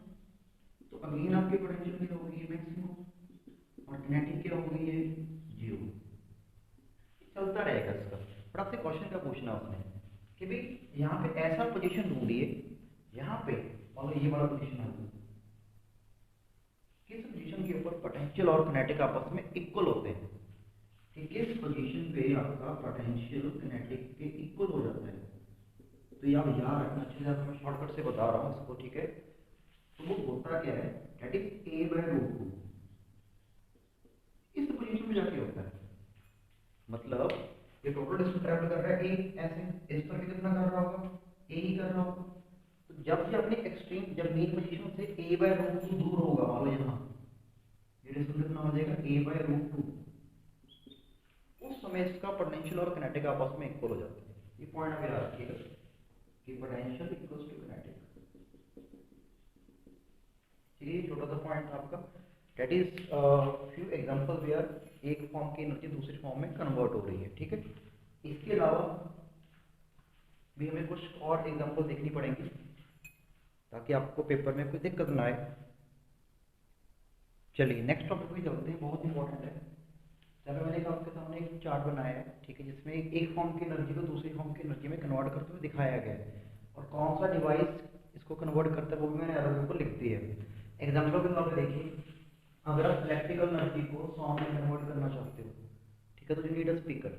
तो अगेन आपकी पोटेंशियल क्या होगी, मैक्सिमम, और किनेटिक क्या होगी, ये 0। चलता रहेगा इसका। पर आपसे क्वेश्चन क्या पूछना उसने कि भाई यहाँ पे ऐसा पोजीशन ढूंढिए, यहाँ पे मान लो ये वाला पोजीशन है, किस पोजीशन के ऊपर पोटेंशियल और किनेटिक आपस में इक्वल होते हैं, कि किस पोजीशन पे आपका पोटेंशियल किनेटिक के इक्वल हो जाता है। तो ये आप याद रखना अच्छे से, मैं शॉर्टकट से बता रहा हूँ इसको, ठीक है। तो वो होता क्या है, दैट इज a/√2, इस पोजीशन में जाके होता है, मतलब ये टोटल डिस्टेंस ट्रैवल कर रहा है a, ऐसे इस पर भी कितना कर रहा होगा, a ही कर रहा होगा। तो जब ये अपने एक्सट्रीम, जब मेन पोजीशन से a/√2 दूर होगा, मान लो यहाँ ये डिस्टेंस कितना हो जाएगा, a/√2, उस समय इसका पोटेंशियल और किनेटिक आपस में इक्वल हो जाते हैं। ये पॉइंट आप याद रखिएगा कि पोटेंशियल इक्वल्स टू किनेटिक, ठीक है। छोटा सा पॉइंट आपका, that is few example where एक फॉर्म की एनर्जी दूसरी फॉर्म में कन्वर्ट हो रही है, ठीक है। इसके अलावा भी हमें कुछ और एग्जांपल देखनी पड़ेंगी ताकि आपको पेपर में कोई दिक्कत ना आए। चलिए नेक्स्ट टॉपिक पे चलते हैं, बहुत इंपॉर्टेंट है। जब मैंने आपके सामने एक चार्ट बनाया है, ठीक है, जिसमें एक फॉर्म की एनर्जी को दूसरी फॉर्म की एनर्जी में कन्वर्ट करते हुए दिखाया गया है, और कौन सा डिवाइस इसको कन्वर्ट करता है वो भी मैंने एरो को लिख दिया है। एग्जाम्पल के तौर पर देखिए, अगर आप इलेक्ट्रिकल एनर्जी को साउंड में कन्वर्ट करना चाहते हो, ठीक है, तो यू नीड अ स्पीकर।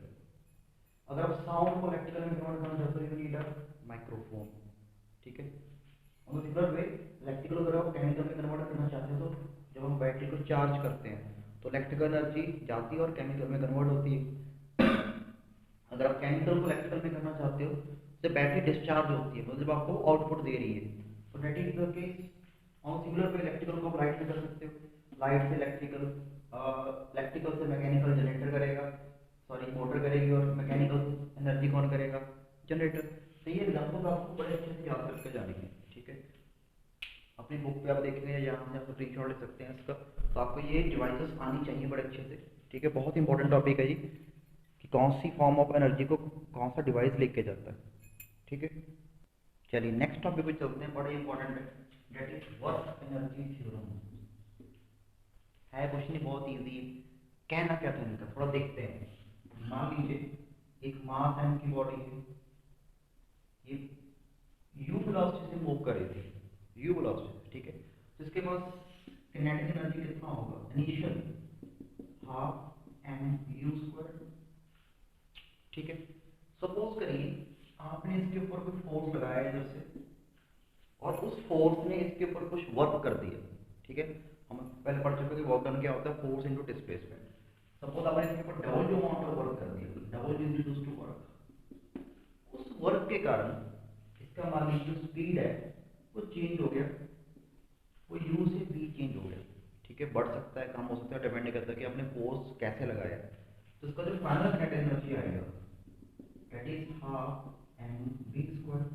अगर आप साउंड को इलेक्ट्रिकल में कन्वर्ट करना चाहते हो, यू नीड अ माइक्रोफोन, ठीक है। और सिमिलर वे इलेक्ट्रिकल अगर आप केमिकल में कन्वर्ट करना चाहते हो, तो जब हम बैटरी को चार्ज करते हैं तो इलेक्ट्रिकल एनर्जी जाती है और केमिकल में कन्वर्ट होती है। अगर आप केमिकल को इलेक्ट्रिकल में करना चाहते हो तो बैटरी डिस्चार्ज होती है, मतलब आपको आउटपुट दे रही है। तो दैट इज द केस। और सिमिलर वे इलेक्ट्रिकल को आप लाइट में कर सकते हो, लाइट से इलेक्ट्रिकल, इलेक्ट्रिकल से मैकेनिकल जनरेटर करेगा, सॉरी मोटर करेगी, और मैकेनिकल एनर्जी कौन करेगा, जनरेटर। तो ये एग्जाम्पल आपको बड़े अच्छे से याद करके जाने हैं, ठीक है। अपनी बुक पे आप देखेंगे या यहाँ से आप स्क्रीन शॉट ले सकते हैं इसका, तो आपको ये डिवाइसेस आनी चाहिए बड़े अच्छे से, ठीक है। बहुत इंपॉर्टेंट टॉपिक है ये कि कौन सी फॉर्म ऑफ एनर्जी को कौन सा डिवाइस लेके जाता है, ठीक है। चलिए नेक्स्ट टॉपिक पे चलते हैं, बड़ा इंपॉर्टेंट है, that is work energy theorem. है क्वेश्चन बहुत इजी है, कहना क्या था इनका थोड़ा देखते हैं। मान लीजिए एक मास एम की बॉडी है, ये यू वेलोसिटी से मूव कर रही थी, यू वेलोसिटी, ठीक है। तो इसके पास किनेटिक एनर्जी कितना होगा, initial half M U square, ठीक है। सपोज करिए आपने इसके ऊपर कुछ फोर्स लगाया इधर से, और उस फोर्स ने इसके ऊपर कुछ वर्क कर दिया, ठीक है। हम पहले पढ़ चुके हैं कि वर्क डन क्या होता है, फोर्स इनटू डिस्प्लेसमेंट। सपोज आपने इसके ऊपर डबल जो अमाउंट ऑफ वर्क कर दिया, डबल इज टू वर्क। उस वर्क के कारण इसका मान लीजिए जो स्पीड है वो चेंज हो गया, वो यू से बी चेंज हो गया, ठीक है। बढ़ सकता है, कम हो सकता है, डिपेंड करता है कि आपने फोर्स कैसे लगाया। तो इसका जो फाइनल नेट एनर्जी आएगा that is half M V square.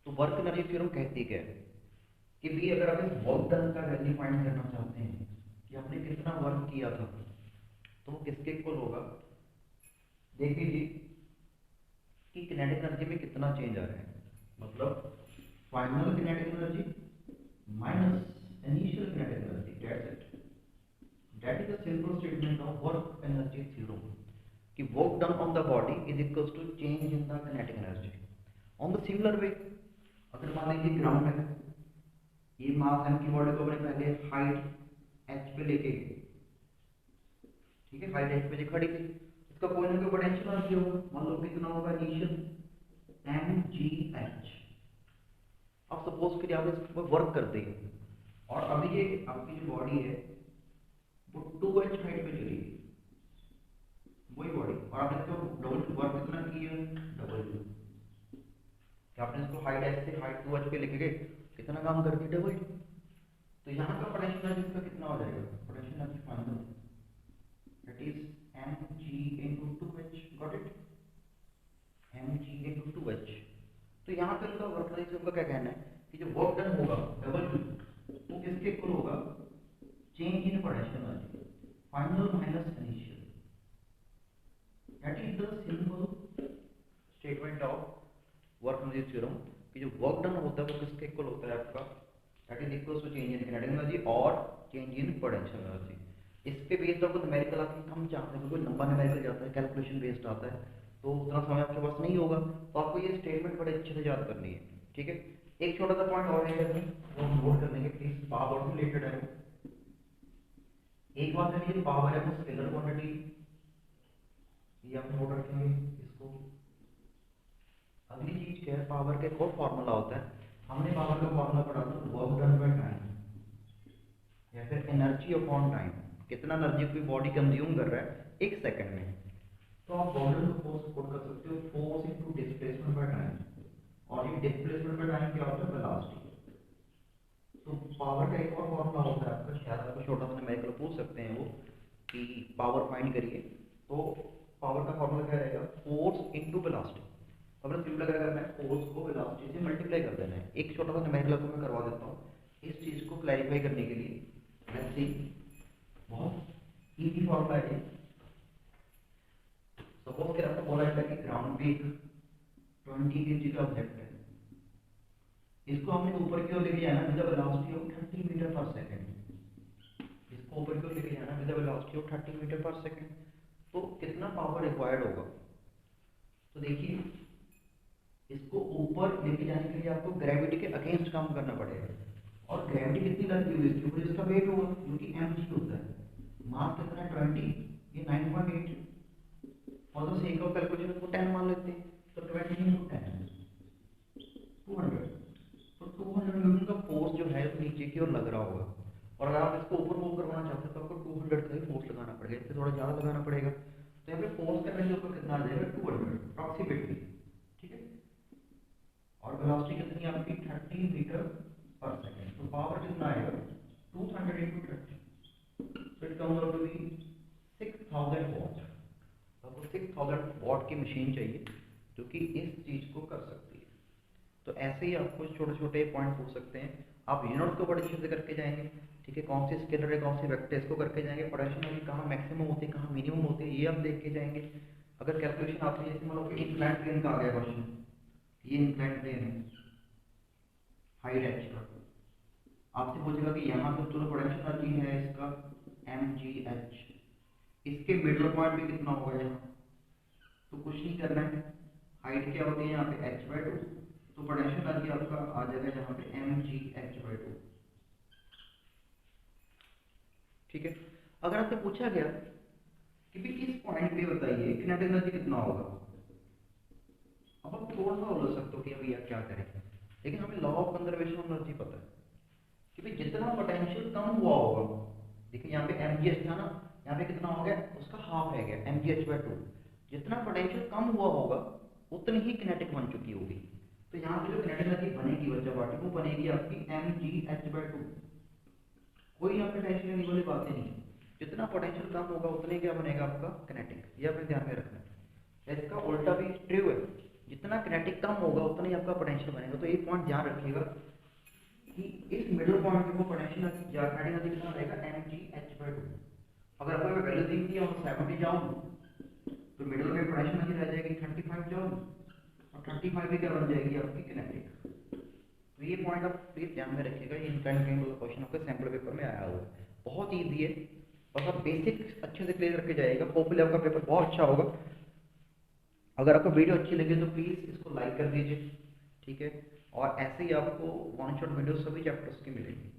तो वर्क एनर्जी थ्योरम कहती क्या है कि भी अगर आप इस वर्क डन का वैल्यू फाइंड करना चाहते हैं कि आपने कितना वर्क किया था, तो वो किसके इक्वल होगा, देख लीजिए कि किनेटिक एनर्जी में कितना चेंज आ रहा है, मतलब final kinetic energy minus initial kinetic energy, that's it. That is a simple statement of work energy theorem कि work done on the body is equals to change in the kinetic energy. On the similar way अगर मान लीजिए ground है, ये मास M की body को अपने पहले हाइट एच पे लेके गए, ठीक है, हाइट एच पे खड़ी थी, इसका कोई ना कोई पोटेंशियल एनर्जी होगा, मान लो कितना होगा, इनिशियल एम जी एच। अब सपोज करिए आप इस पर वर्क करते हैं और अभी ये आपकी जो बॉडी है वो 2h हाइट पे चली गई, वही बॉडी, और आपने इसको डबल वर्क कितना किया, डबल यू। क्या आपने इसको हाइट एच से हाइट 2h पे लेके गए, कितना काम कर दिया, डबल यू। तो यहाँ का पोटेंशियल एनर्जी इसका कितना हो जाएगा, potential energy final that is mg into 2h, got it, mg into 2h। तो यहाँ पे उनका वर्क एनर्जी का क्या कहना है कि जो वर्क डन होगा डबल वो किसके इक्वल होगा, change in potential energy final minus initial. That is the simple statement of work energy theorem कि जो वर्क डन होता है वो किसके इक्वल होता है आपका, that is equal to change in kinetic energy और चेंज इन पोटेंशियल एनर्जी। इस पे बेस्ड आपको न्यूमेरिकल आपकी कम चाहते हैं, कोई लंबा न्यूमेरिकल जाता है, कैलकुलेशन बेस्ड आता है, तो उतना समय आपके पास नहीं होगा, तो आपको ये स्टेटमेंट बड़े अच्छे से याद करनी है, ठीक है। एक छोटा सा पॉइंट और है वो नोट कर लेंगे प्लीज, पावर से रिलेटेड है। एक बात है, पावर है वो स्केलर क्वांटिटी, ये आप नोट रखेंगे इसको। अगली चीज क्या है, पावर का एक और फॉर्मूला होता है, हमने पावर का फॉर्मूला पढ़ा था, वर्क डन बाय टाइम या फिर एनर्जी अपॉन टाइम, कितना एनर्जी कोई बॉडी कंज्यूम कर रहा है एक सेकंड में। तो आप बॉडी को फोर्स कोड कर सकते हो, force into displacement by time, और ये डिस्प्लेसमेंट बाय टाइम क्या होता है, वेलोसिटी। तो पावर का एक और फॉर्मूला होता है आपका, शायद आपको छोटा सा न्यूमेरिकल पूछ सकते हैं वो कि पावर फाइंड करिए, तो पावर का फॉर्मूला क्या रहेगा, फोर्स इनटू वेलोसिटी। अपने सिंपल क्या करना है, फोर्स को वेलोसिटी से मल्टीप्लाई कर देना है। एक छोटा सा न्यूमेरिकल को मैं करवा देता हूँ इस चीज को क्लैरिफाई करने के लिए। लेट्स सी, बहुत इजी फॉर्मूला है। सपोज कि आपको बोला जाता है कि ग्राउंड पे 20 kg का ऑब्जेक्ट है, इसको हमने ऊपर की ओर लेके जाना विद वेलोसिटी ऑफ 30 मीटर पर सेकंड, इसको ऊपर की ओर लेके जाना विद वेलोसिटी ऑफ 30 मीटर पर सेकंड। तो कितना पावर रिक्वायर्ड होगा, तो देखिए इसको ऊपर लेके जाने के लिए आपको ग्रेविटी के अगेंस्ट काम करना पड़ेगा, और ग्रेविटी कितनी लगती है इसके ऊपर, इसका वेट होगा, जो कि mg होता है, मास कितना है 20, ये 9.8, for the sake of calculation को 10 मान लेते हैं, तो 20 into 10 200, तो 200 न्यूटन का फोर्स जो है नीचे की ओर लग रहा होगा, और अगर आप इसको ऊपर मूव करवाना चाहते हैं तो आपको 200 का ही फोर्स लगाना पड़ेगा, इससे थोड़ा ज़्यादा लगाना पड़ेगा, तो यहाँ पे फोर्स का वैल्यू ऊपर कितना आ जाएगा 200 अप्रॉक्सीमेटली, ठीक है। और वेलोसिटी कितनी है आपकी 30 मीटर पर सेकंड, तो पावर कितना आएगा 200 into 30, so it comes out to be 6000 watt। आपको 6000 वाट की मशीन चाहिए जो कि इस चीज को कर सकती है। तो ऐसे ही आपको छोटे छोटे पॉइंट पूछ सकते हैं, आप यूनिट को बड़े अच्छे से करके जाएंगे, ठीक है, कौन सी स्केलर है कौन सी वेक्टर इसको करके जाएंगे, पोटेंशियल एनर्जी कहाँ मैक्सिमम होती है कहाँ मिनिमम होती है ये आप देख के जाएंगे। अगर कैलकुलेशन आपने जैसे मान लो कि इंक्लाइन प्लेन का आ गया क्वेश्चन, ये इंक्लाइन प्लेन है हाइट एच का, आपसे पूछेगा कि यहाँ पे जो पोटेंशियल एनर्जी है इसका mgh, इसके मिडल पॉइंट पे कितना होगा यहाँ, तो कुछ नहीं करना है, हाइट क्या होती है यहाँ पे h/2, तो पोटेंशियल एनर्जी आपका आ जाएगा यहाँ पे mgh/2, ठीक है। अगर आपसे पूछा गया कि भी इस पॉइंट पे बताइए किनेटिक एनर्जी कितना होगा, अब आप थोड़ा सा उलझ सकते हो कि अभी यार क्या करें, लेकिन हमें law of conservation of energy पता है कि भाई जितना पोटेंशियल कम हुआ होगा, देखिए यहाँ पे mgh था ना, यहाँ पे कितना हो गया उसका हाफ है गया mgh/2, जितना पोटेंशियल कम हुआ होगा उतनी ही किनेटिक बन चुकी होगी, तो यहाँ पे जो किनेटिक एनर्जी बनेगी बच्चा पार्टी वो बनेगी आपकी mgh/2, कोई यहाँ पे टेंशन लेने वाली बातें नहीं, जितना पोटेंशियल कम होगा उतने क्या बनेगा आपका किनेटिक, ये आपने ध्यान में रखना है। इसका उल्टा भी ट्रू है, जितना किनेटिक कम होगा उतना ही आपका पोटेंशियल बनेगा, तो एक पॉइंट ध्यान रखिएगा कि इस मिडिल पॉइंट पे वो पोटेंशियल किनेटिक कितना रहेगा mgh/2, अगर आपको वैल्यू दी थी और 70 जाऊं तो मिडिल में पोटेंशियल एनर्जी रह जाएगी 35 जाऊं, और 35 भी क्या बन जाएगी आपकी किनेटिक, तो ये पॉइंट आप प्लीज ध्यान में रखिएगा, ये इंक्लाइन प्लेन वाला क्वेश्चन आपके सैंपल पेपर में आया हुआ है, बहुत ईजी है, बस आप बेसिक अच्छे से क्लियर करके जाइएगा, होपफुली आपका पेपर बहुत अच्छा होगा। अगर आपको वीडियो अच्छी लगे तो प्लीज इसको लाइक कर दीजिए, ठीक है, और ऐसे ही आपको वन शॉट वीडियो सभी चैप्टर्स की मिलेंगी।